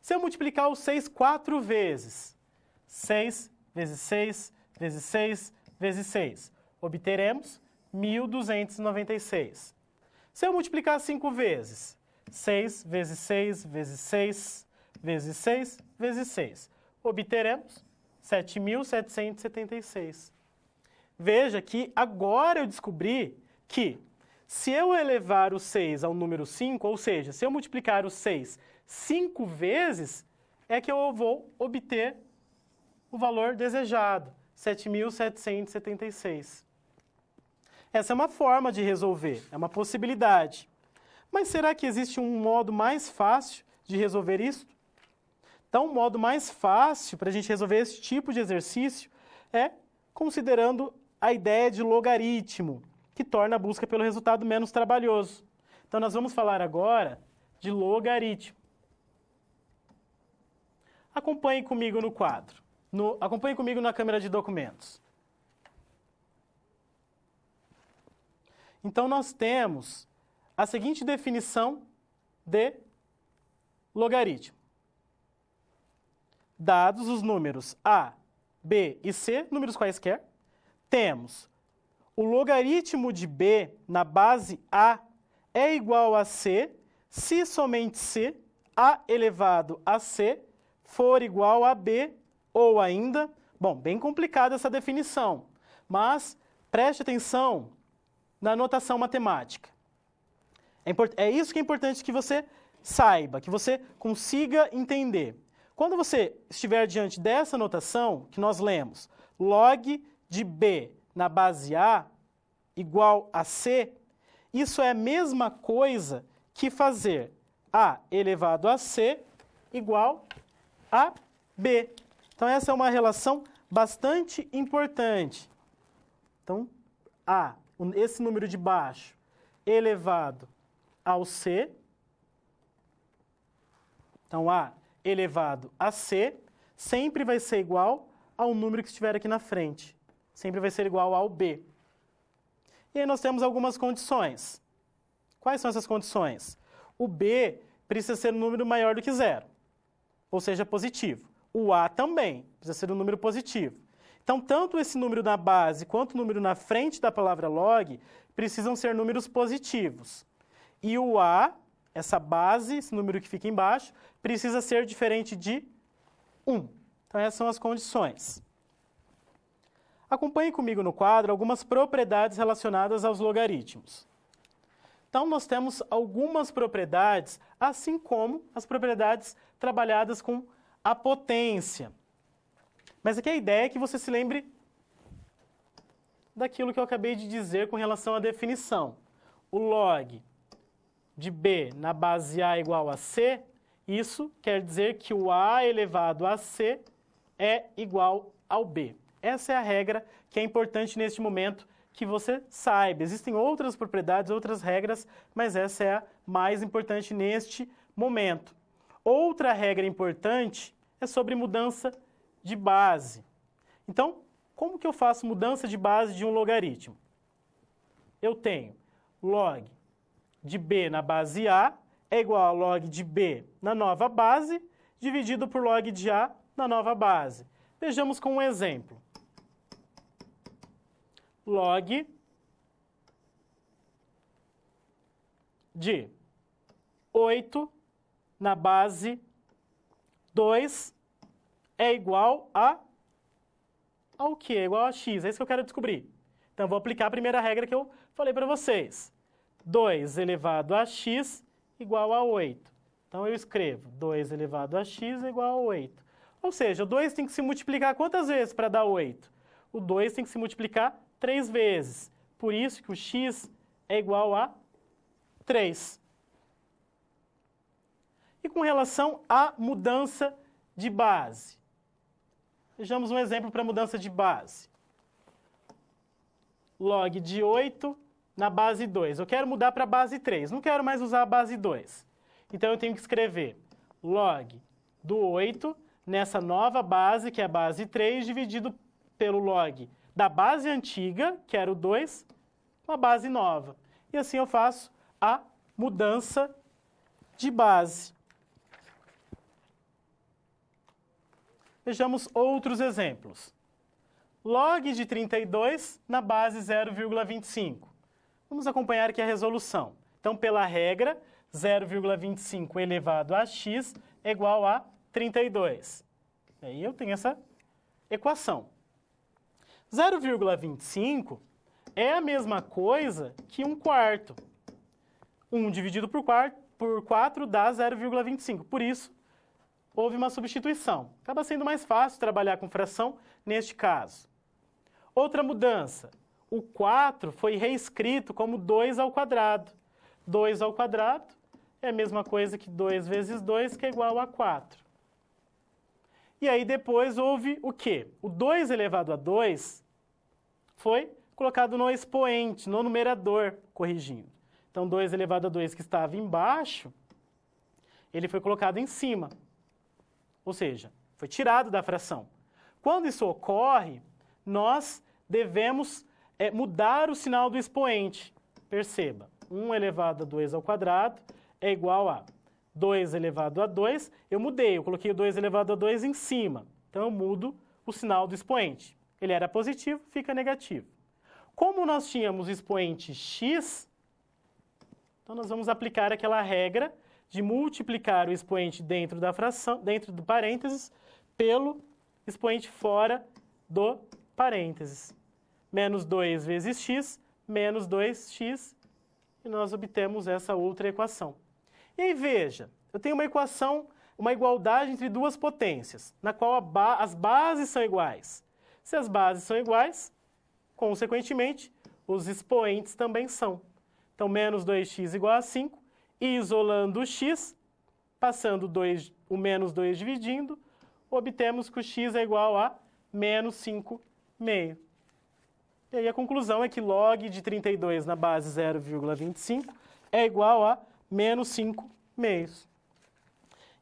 Se eu multiplicar o 6 4 vezes, 6 vezes 6 vezes 6 vezes 6, obteremos 1.296. Se eu multiplicar 5 vezes, 6 vezes 6 vezes 6 vezes 6 vezes 6, obteremos 7.776. Veja que agora eu descobri que se eu elevar o 6 ao número 5, ou seja, se eu multiplicar o 6 5 vezes, é que eu vou obter o valor desejado, 7.776. Essa é uma forma de resolver, é uma possibilidade. Mas será que existe um modo mais fácil de resolver isso? Então, o modo mais fácil para a gente resolver esse tipo de exercício é considerando a ideia de logaritmo, que torna a busca pelo resultado menos trabalhoso. Então, nós vamos falar agora de logaritmo. Acompanhe comigo no quadro. Acompanhe comigo na câmera de documentos. Então, nós temos a seguinte definição de logaritmo. Dados os números A, B e C, números quaisquer, temos o logaritmo de B na base A é igual a C se somente C, A elevado a C, for igual a B ou ainda... Bom, bem complicada essa definição, mas preste atenção na notação matemática. É isso que é importante que você saiba, que você consiga entender. Quando você estiver diante dessa notação, que nós lemos, log de B na base A igual a C, isso é a mesma coisa que fazer A elevado a C igual a B. Então, essa é uma relação bastante importante. Então, A, esse número de baixo, elevado ao C. Então, A elevado a C sempre vai ser igual ao número que estiver aqui na frente. Sempre vai ser igual ao B. E aí nós temos algumas condições. Quais são essas condições? O B precisa ser um número maior do que 0, ou seja, positivo. O A também, precisa ser um número positivo. Então, tanto esse número na base quanto o número na frente da palavra log precisam ser números positivos. E o A, essa base, esse número que fica embaixo, precisa ser diferente de 1. Então, essas são as condições. Acompanhe comigo no quadro algumas propriedades relacionadas aos logaritmos. Então, nós temos algumas propriedades, assim como as propriedades trabalhadas com a potência. Mas aqui a ideia é que você se lembre daquilo que eu acabei de dizer com relação à definição. O log de b na base a igual a c, isso quer dizer que o a elevado a c é igual ao b. Essa é a regra que é importante neste momento que você saiba. Existem outras propriedades, outras regras, mas essa é a mais importante neste momento. Outra regra importante é sobre mudança de base. Então, como que eu faço mudança de base de um logaritmo? Eu tenho log de b na base a é igual a log de b na nova base, dividido por log de a na nova base. Vejamos com um exemplo. Log de 8 na base 2 é igual ao quê? É igual a x, é isso que eu quero descobrir. Então, vou aplicar a primeira regra que eu falei para vocês. 2 elevado a x igual a 8. Então, eu escrevo 2 elevado a x é igual a 8. Ou seja, o 2 tem que se multiplicar quantas vezes para dar 8? O 2 tem que se multiplicar 3 vezes. Por isso que o x é igual a 3. E com relação à mudança de base. Vejamos um exemplo para mudança de base. Log de 8 na base 2. Eu quero mudar para a base 3. Não quero mais usar a base 2. Então, eu tenho que escrever log do 8 nessa nova base, que é a base 3, dividido pelo log da base antiga, que era o 2, com a base nova. E assim eu faço a mudança de base. Vejamos outros exemplos. Log de 32 na base 0,25. Vamos acompanhar aqui a resolução. Então, pela regra, 0,25 elevado a x é igual a 32. E aí eu tenho essa equação. 0,25 é a mesma coisa que 1/4. 1 dividido por 4 dá 0,25. Por isso, houve uma substituição. Acaba sendo mais fácil trabalhar com fração neste caso. Outra mudança. O 4 foi reescrito como 2 ao quadrado. 2 ao quadrado é a mesma coisa que 2 vezes 2, que é igual a 4. E aí depois houve o quê? O 2 elevado a 2 foi colocado no expoente, no numerador, corrigindo. Então, 2 elevado a 2, que estava embaixo, ele foi colocado em cima. Ou seja, foi tirado da fração. Quando isso ocorre, nós devemos mudar o sinal do expoente. Perceba, 1 elevado a 2 ao quadrado é igual a 2 elevado a 2. Eu mudei, eu coloquei o 2 elevado a 2 em cima. Então, eu mudo o sinal do expoente. Ele era positivo, fica negativo. Como nós tínhamos o expoente x, então nós vamos aplicar aquela regra de multiplicar o expoente dentro da fração, dentro do parênteses, pelo expoente fora do parênteses. Menos 2 vezes x, menos 2x, e nós obtemos essa outra equação. E aí, veja, eu tenho uma equação, uma igualdade entre duas potências, na qual as bases são iguais. Se as bases são iguais, consequentemente, os expoentes também são. Então, menos 2x igual a 5, e isolando o x, passando o menos 2 dividindo, obtemos que o x é igual a menos 5/2. E aí a conclusão é que log de 32 na base 0,25 é igual a menos 5/2.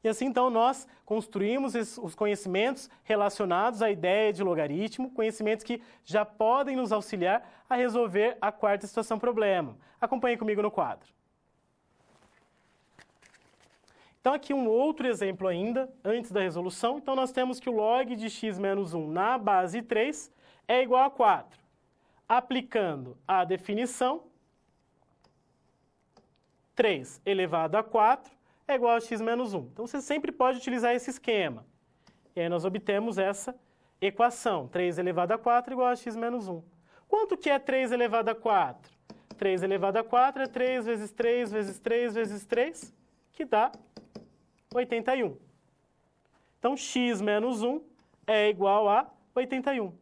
E assim, então, nós construímos os conhecimentos relacionados à ideia de logaritmo, conhecimentos que já podem nos auxiliar a resolver a quarta situação problema. Acompanhe comigo no quadro. Então, aqui um outro exemplo ainda, antes da resolução. Então, nós temos que o log de x menos 1 na base 3 é igual a 4. Aplicando a definição, 3 elevado a 4 é igual a x menos 1. Então, você sempre pode utilizar esse esquema. E aí, nós obtemos essa equação. 3 elevado a 4 é igual a x menos 1. Quanto que é 3 elevado a 4? 3 elevado a 4 é 3 vezes 3 vezes 3 vezes 3, que dá 81. Então, x menos 1 é igual a 81.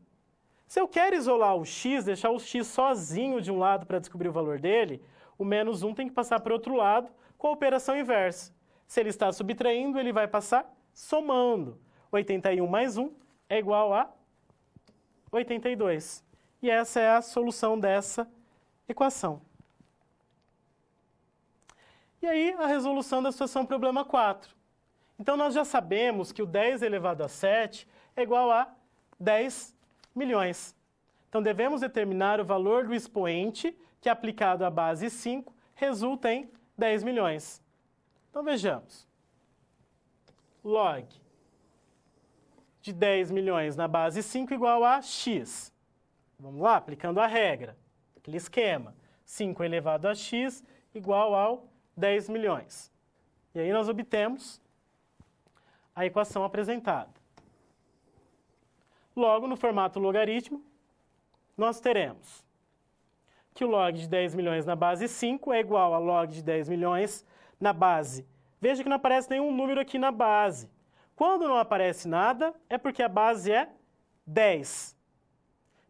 Se eu quero isolar o x, deixar o x sozinho de um lado para descobrir o valor dele, o menos 1 tem que passar para o outro lado com a operação inversa. Se ele está subtraindo, ele vai passar somando. 81 mais 1 é igual a 82. E essa é a solução dessa equação. E aí, a resolução da situação problema 4. Então, nós já sabemos que o 10 elevado a 7 é igual a 10 milhões. Então, devemos determinar o valor do expoente que, aplicado à base 5, resulta em 10 milhões. Então, vejamos. Log de 10 milhões na base 5 igual a x. Vamos lá, aplicando a regra, aquele esquema. 5 elevado a x igual ao 10 milhões. E aí nós obtemos a equação apresentada. Logo, no formato logaritmo, nós teremos que o log de 10 milhões na base 5 é igual a log de 10 milhões na base. Veja que não aparece nenhum número aqui na base. Quando não aparece nada, é porque a base é 10.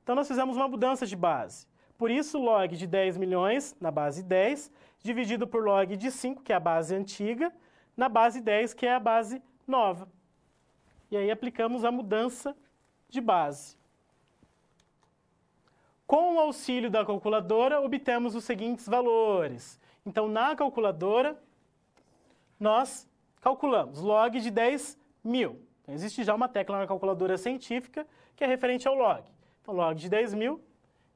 Então, nós fizemos uma mudança de base. Por isso, log de 10 milhões na base 10, dividido por log de 5, que é a base antiga, na base 10, que é a base nova. E aí, aplicamos a mudança de base. Com o auxílio da calculadora, obtemos os seguintes valores. Então, na calculadora, nós calculamos log de 10 mil. Então, existe já uma tecla na calculadora científica que é referente ao log. Então, log de 10 mil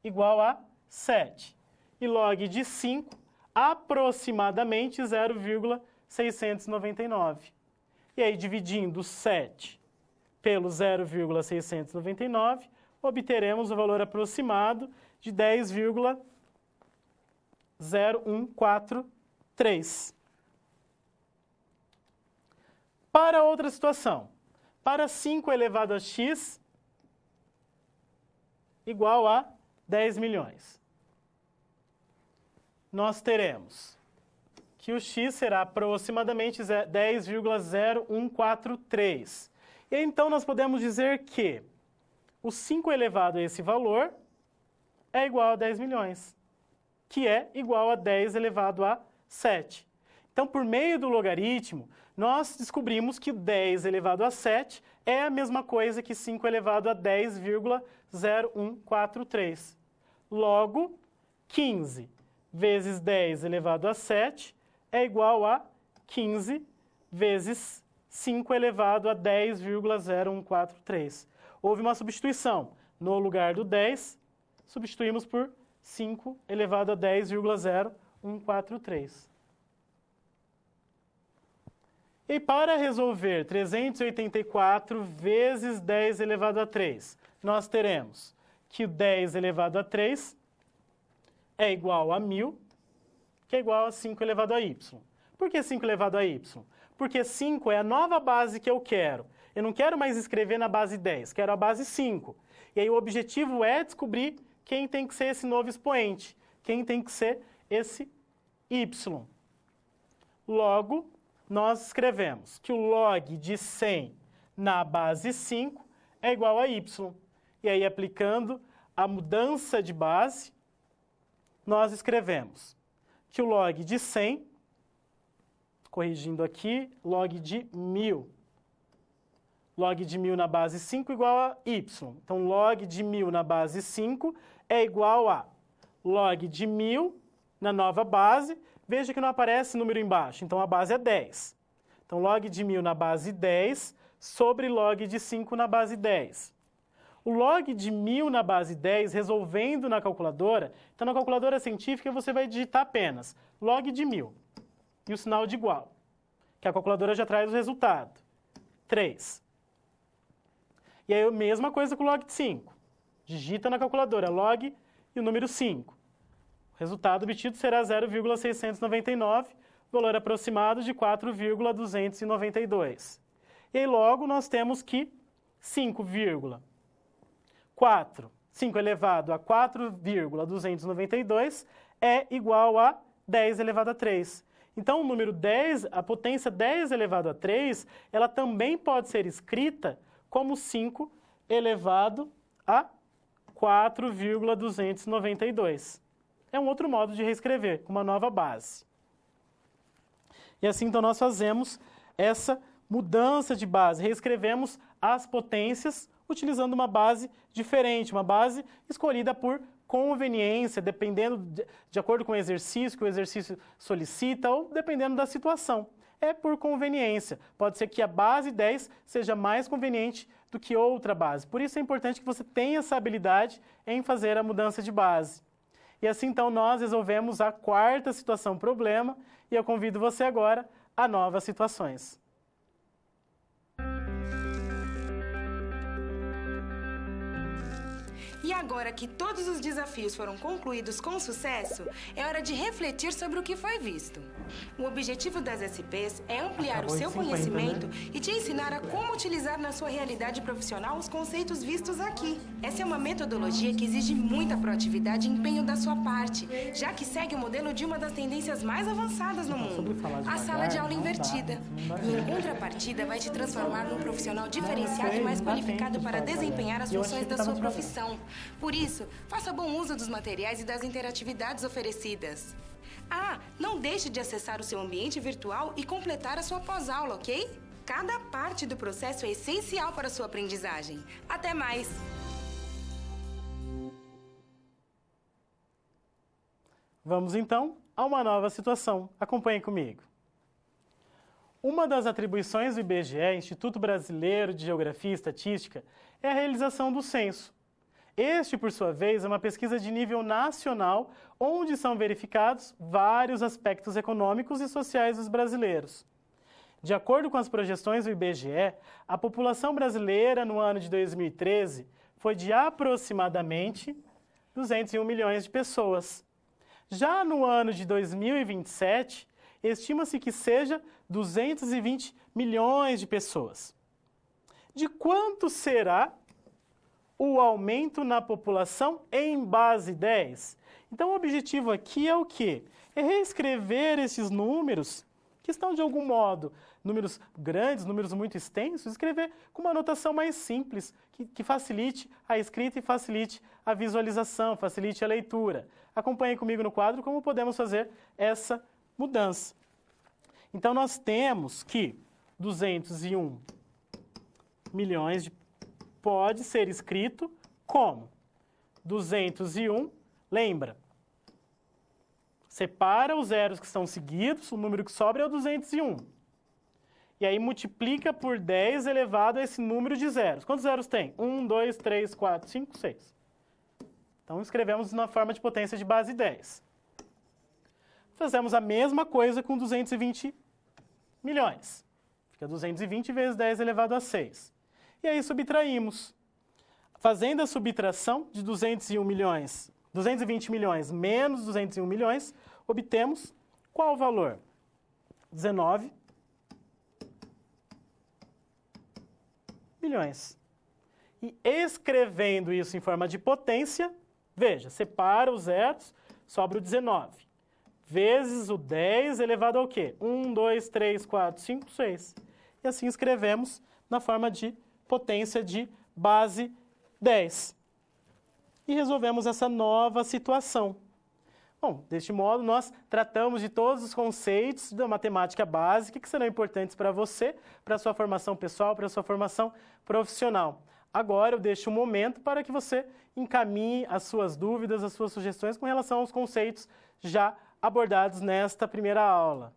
igual a 7. E log de 5, aproximadamente 0,699. E aí, dividindo 7 pelo 0,699, obteremos o valor aproximado de 10,0143. Para outra situação, para 5 elevado a x igual a 10 milhões. Nós teremos que o x será aproximadamente 10,0143. E então nós podemos dizer que o 5 elevado a esse valor é igual a 10 milhões, que é igual a 10 elevado a 7. Então, por meio do logaritmo, nós descobrimos que 10 elevado a 7 é a mesma coisa que 5 elevado a 10,0143. Logo, 15 vezes 10 elevado a 7 é igual a 15 vezes 5 elevado a 10,0143. Houve uma substituição. No lugar do 10, substituímos por 5 elevado a 10,0143. E para resolver 384 vezes 10 elevado a 3, nós teremos que 10 elevado a 3 é igual a 1000, que é igual a 5 elevado a y. Por que 5 elevado a y? Porque 5 é a nova base que eu quero. Eu não quero mais escrever na base 10, quero a base 5. E aí o objetivo é descobrir quem tem que ser esse novo expoente, quem tem que ser esse y. Logo, nós escrevemos que o log de 100 na base 5 é igual a y. E aí, aplicando a mudança de base, nós escrevemos que o log de 100, corrigindo aqui, log de 1000. Log de 1000 na base 5 igual a y. Então, log de 1000 na base 5 é igual a log de 1000 na nova base. Veja que não aparece número embaixo, então a base é 10. Então, log de 1000 na base 10 sobre log de 5 na base 10. O log de 1000 na base 10, resolvendo na calculadora, então na calculadora científica você vai digitar apenas log de 1000 e o sinal de igual, que a calculadora já traz o resultado. 3. E aí, a mesma coisa com o log de 5. Digita na calculadora log e o número 5. O resultado obtido será 0,699, valor aproximado de 4,292. E aí, logo, nós temos que 5 elevado a 4,292 é igual a 10 elevado a 3. Então, o número 10, a potência 10 elevado a 3, ela também pode ser escrita como 5 elevado a 4,292. É um outro modo de reescrever, com uma nova base. E assim, então, nós fazemos essa mudança de base. Reescrevemos as potências utilizando uma base diferente, uma base escolhida por conveniência, dependendo de acordo com o exercício que o exercício solicita ou dependendo da situação. É por conveniência. Pode ser que a base 10 seja mais conveniente do que outra base. Por isso é importante que você tenha essa habilidade em fazer a mudança de base. E assim, então, nós resolvemos a quarta situação problema e eu convido você agora a novas situações.
E agora que todos os desafios foram concluídos com sucesso, é hora de refletir sobre o que foi visto. O objetivo das SPs é ampliar o seu conhecimento e te ensinar a como utilizar na sua realidade profissional os conceitos vistos aqui. Essa é uma metodologia que exige muita proatividade e empenho da sua parte, já que segue o modelo de uma das tendências mais avançadas no mundo, a sala de aula invertida. E em contrapartida, vai te transformar num profissional diferenciado e mais qualificado para desempenhar as funções da sua profissão. Por isso, faça bom uso dos materiais e das interatividades oferecidas. Ah, não deixe de acessar o seu ambiente virtual e completar a sua pós-aula, ok? Cada parte do processo é essencial para a sua aprendizagem. Até mais!
Vamos, então, a uma nova situação. Acompanhe comigo. Uma das atribuições do IBGE, Instituto Brasileiro de Geografia e Estatística, é a realização do censo. Este, por sua vez, é uma pesquisa de nível nacional, onde são verificados vários aspectos econômicos e sociais dos brasileiros. De acordo com as projeções do IBGE, a população brasileira no ano de 2013 foi de aproximadamente 201 milhões de pessoas. Já no ano de 2027, estima-se que seja 220 milhões de pessoas. De quanto será o aumento na população em base 10? Então, o objetivo aqui é o quê? É reescrever esses números, que estão de algum modo, números grandes, números muito extensos, escrever com uma notação mais simples, que facilite a escrita e facilite a visualização, facilite a leitura. Acompanhe comigo no quadro como podemos fazer essa mudança. Então, nós temos que 201 milhões pode ser escrito como 201, lembra, separa os zeros que são seguidos, o número que sobra é o 201. E aí multiplica por 10 elevado a esse número de zeros. Quantos zeros tem? 1, 2, 3, 4, 5, 6. Então, escrevemos na forma de potência de base 10. Fazemos a mesma coisa com 220 milhões. Fica 220 vezes 10 elevado a 6. E aí subtraímos. Fazendo a subtração de 220 milhões menos 201 milhões, obtemos qual valor? 19 milhões. E escrevendo isso em forma de potência, veja, separa os zeros, sobra o 19. Vezes o 10 elevado ao quê? 1, 2, 3, 4, 5, 6. E assim escrevemos na forma de potência de base 10. E resolvemos essa nova situação. Bom, deste modo, nós tratamos de todos os conceitos da matemática básica que serão importantes para você, para a sua formação pessoal, para a sua formação profissional. Agora eu deixo um momento para que você encaminhe as suas dúvidas, as suas sugestões com relação aos conceitos já abordados nesta primeira aula.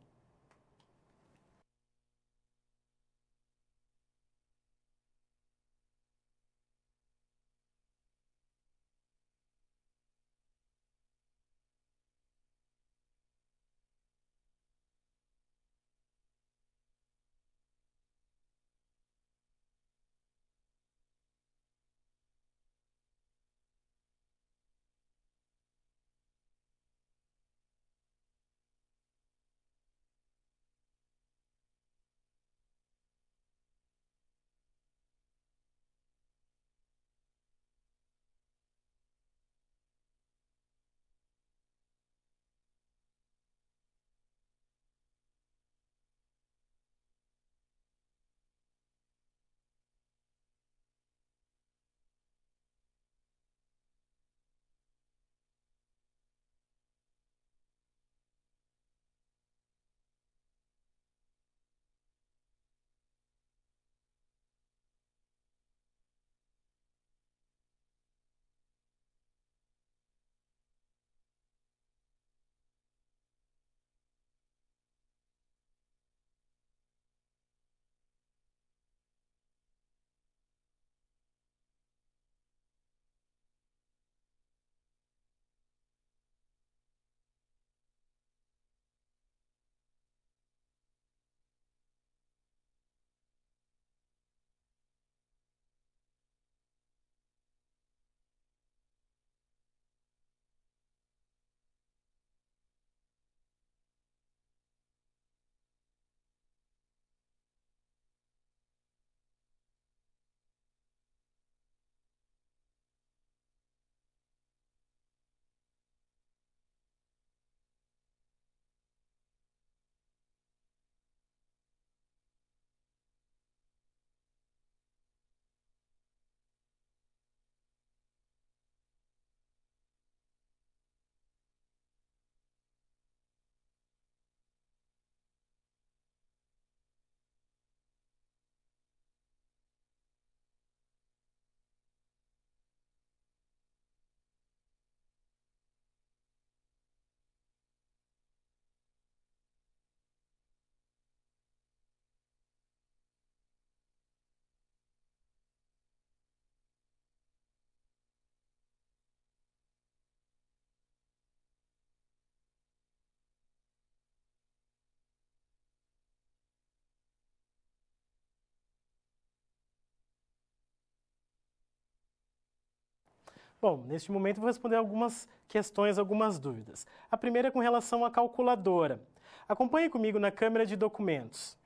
Bom, neste momento eu vou responder algumas questões, algumas dúvidas. A primeira é com relação à calculadora. Acompanhe comigo na câmera de documentos.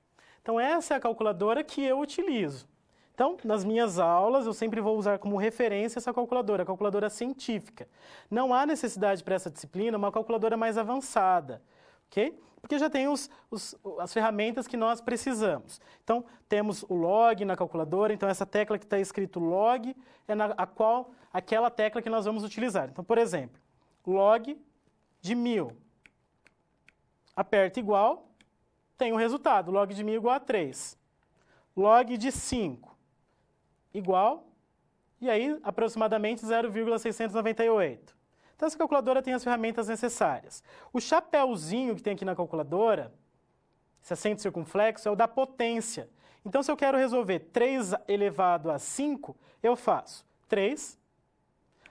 Então, essa é a calculadora que eu utilizo. Então, nas minhas aulas, eu sempre vou usar como referência essa calculadora, a calculadora científica. Não há necessidade para essa disciplina uma calculadora mais avançada, ok? Porque já tem as ferramentas que nós precisamos. Então, temos o log na calculadora, então essa tecla que está escrito log é aquela tecla que nós vamos utilizar. Então, por exemplo, log de 1000. Aperta igual, tem o resultado, log de 1000 igual a 3. Log de 5 igual, e aí aproximadamente 0,698. Então essa calculadora tem as ferramentas necessárias. O chapéuzinho que tem aqui na calculadora, esse acento circunflexo, é o da potência. Então se eu quero resolver 3 elevado a 5, eu faço 3,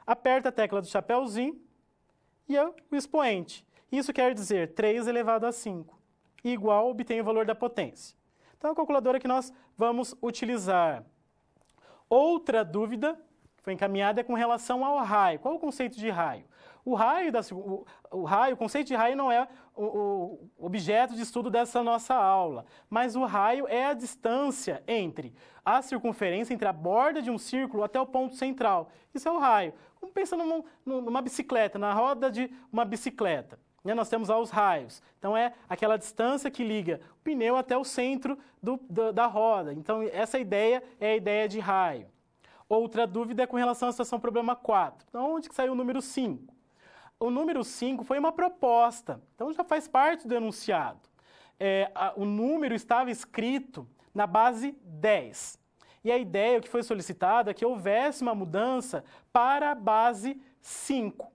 aperto a tecla do chapéuzinho e o expoente. Isso quer dizer 3 elevado a 5, igual obtenho o valor da potência. Então é a calculadora que nós vamos utilizar. Outra dúvida que foi encaminhada é com relação ao raio. Qual é o conceito de raio? O conceito de raio não é o objeto de estudo dessa nossa aula, mas o raio é a distância entre a circunferência, entre a borda de um círculo até o ponto central. Isso é o raio. Como pensa numa bicicleta, na roda de uma bicicleta. Nós temos lá os raios. Então, é aquela distância que liga o pneu até o centro da roda. Então, essa ideia é a ideia de raio. Outra dúvida é com relação à situação problema 4. Então, onde que saiu o número 5? O número 5 foi uma proposta. Então, já faz parte do enunciado. O número estava escrito na base 10. E a ideia que foi solicitada é que houvesse uma mudança para a base 5.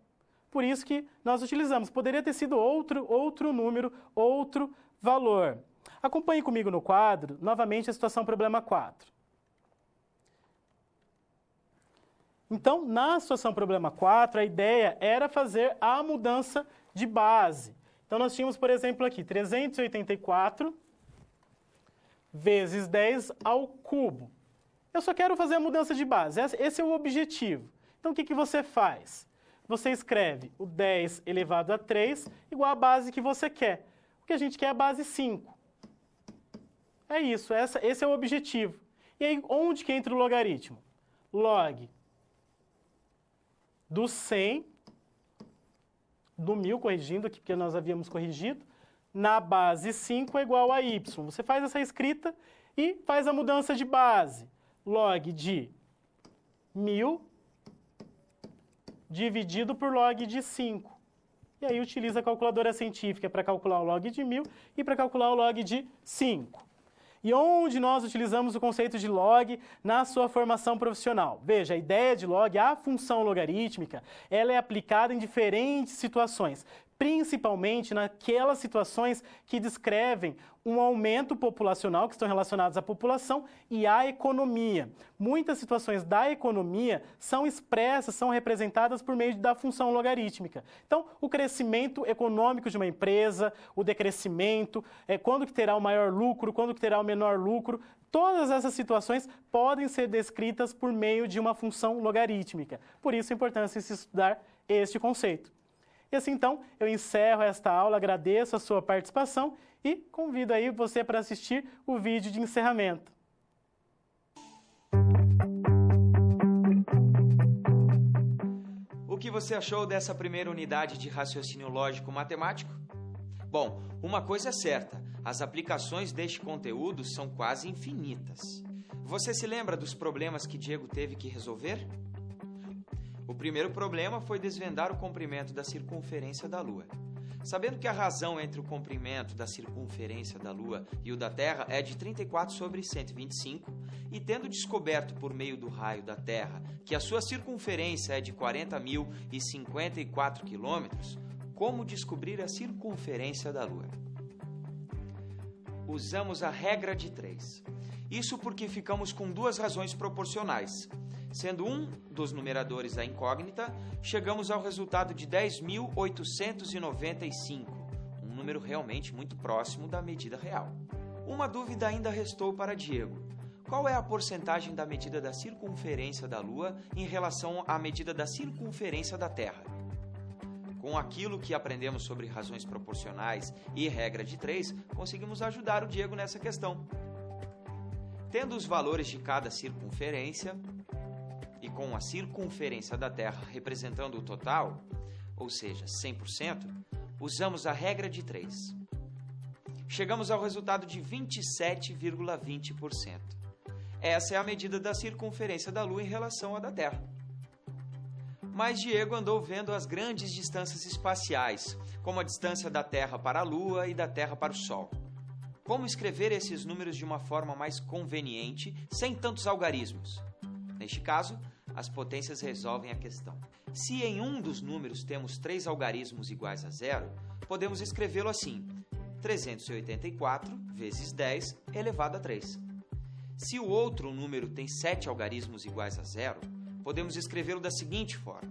Por isso que nós utilizamos. Poderia ter sido outro número, outro valor. Acompanhe comigo no quadro, novamente, a situação problema 4. Então, na situação problema 4, a ideia era fazer a mudança de base. Então, nós tínhamos, por exemplo, aqui 384 vezes 10 ao cubo. Eu só quero fazer a mudança de base. Esse é o objetivo. Então, o que você faz? Você escreve o 10 elevado a 3 igual à base que você quer. O que a gente quer é a base 5. É isso, esse é o objetivo. E aí, onde que entra o logaritmo? Log do 100, do 1000, corrigindo aqui, porque nós havíamos corrigido, na base 5 é igual a y. Você faz essa escrita e faz a mudança de base. Log de 1000 dividido por log de 5. E aí utiliza a calculadora científica para calcular o log de 1000 e para calcular o log de 5. E onde nós utilizamos o conceito de log na sua formação profissional? Veja, a ideia de log, a função logarítmica, ela é aplicada em diferentes situações, principalmente naquelas situações que descrevem um aumento populacional, que estão relacionados à população, e à economia. Muitas situações da economia são expressas, são representadas por meio da função logarítmica. Então, o crescimento econômico de uma empresa, o decrescimento, quando que terá o maior lucro, quando que terá o menor lucro, todas essas situações podem ser descritas por meio de uma função logarítmica. Por isso, a importância de se estudar este conceito. E assim, então, eu encerro esta aula, agradeço a sua participação e convido aí você para assistir o vídeo de encerramento.
O que você achou dessa primeira unidade de raciocínio lógico matemático? Bom, uma coisa é certa, as aplicações deste conteúdo são quase infinitas. Você se lembra dos problemas que Diego teve que resolver? O primeiro problema foi desvendar o comprimento da circunferência da Lua. Sabendo que a razão entre o comprimento da circunferência da Lua e o da Terra é de 34/125, e tendo descoberto por meio do raio da Terra que a sua circunferência é de 40.054 quilômetros, como descobrir a circunferência da Lua? Usamos a regra de 3. Isso porque ficamos com duas razões proporcionais. Sendo um dos numeradores da incógnita, chegamos ao resultado de 10.895, um número realmente muito próximo da medida real. Uma dúvida ainda restou para Diego. Qual é a porcentagem da medida da circunferência da Lua em relação à medida da circunferência da Terra? Com aquilo que aprendemos sobre razões proporcionais e regra de 3, conseguimos ajudar o Diego nessa questão. Tendo os valores de cada circunferência, e com a circunferência da Terra representando o total, ou seja, 100%, usamos a regra de 3. Chegamos ao resultado de 27,20%. Essa é a medida da circunferência da Lua em relação à da Terra. Mas Diego andou vendo as grandes distâncias espaciais, como a distância da Terra para a Lua e da Terra para o Sol. Como escrever esses números de uma forma mais conveniente, sem tantos algarismos? Neste caso, as potências resolvem a questão. Se em um dos números temos 3 algarismos iguais a 0, podemos escrevê-lo assim: 384 vezes 10 elevado a 3. Se o outro número tem 7 algarismos iguais a 0, podemos escrevê-lo da seguinte forma: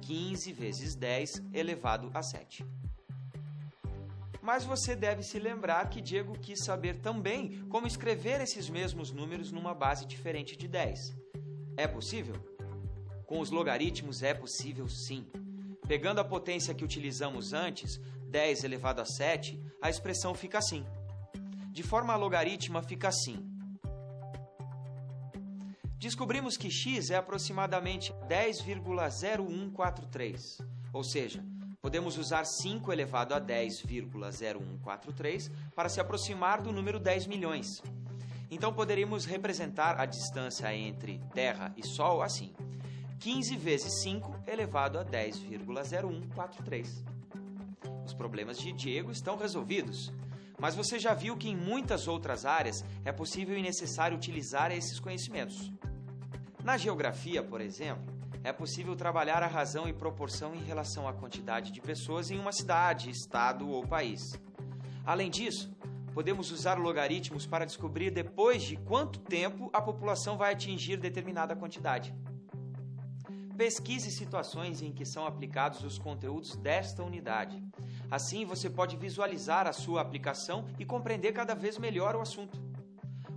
15 vezes 10 elevado a 7. Mas você deve se lembrar que Diego quis saber também como escrever esses mesmos números numa base diferente de 10. É possível? Com os logaritmos é possível sim. Pegando a potência que utilizamos antes, 10 elevado a 7, a expressão fica assim. De forma logarítmica fica assim. Descobrimos que x é aproximadamente 10,0143, ou seja, podemos usar 5 elevado a 10,0143 para se aproximar do número 10 milhões. Então poderíamos representar a distância entre Terra e Sol assim: 15 vezes 5 elevado a 10,0143. Os problemas de Diego estão resolvidos, mas você já viu que em muitas outras áreas é possível e necessário utilizar esses conhecimentos. Na geografia, por exemplo, é possível trabalhar a razão e proporção em relação à quantidade de pessoas em uma cidade, estado ou país. Além disso, podemos usar logaritmos para descobrir depois de quanto tempo a população vai atingir determinada quantidade. Pesquise situações em que são aplicados os conteúdos desta unidade. Assim, você pode visualizar a sua aplicação e compreender cada vez melhor o assunto.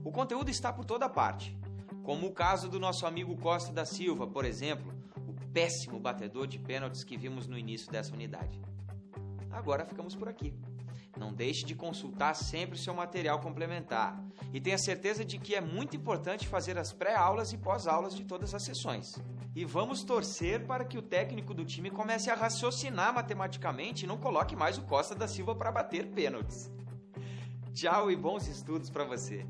O conteúdo está por toda parte, como o caso do nosso amigo Costa da Silva, por exemplo, o péssimo batedor de pênaltis que vimos no início dessa unidade. Agora ficamos por aqui. Não deixe de consultar sempre o seu material complementar e tenha certeza de que é muito importante fazer as pré-aulas e pós-aulas de todas as sessões. E vamos torcer para que o técnico do time comece a raciocinar matematicamente e não coloque mais o Costa da Silva para bater pênaltis. Tchau e bons estudos para você!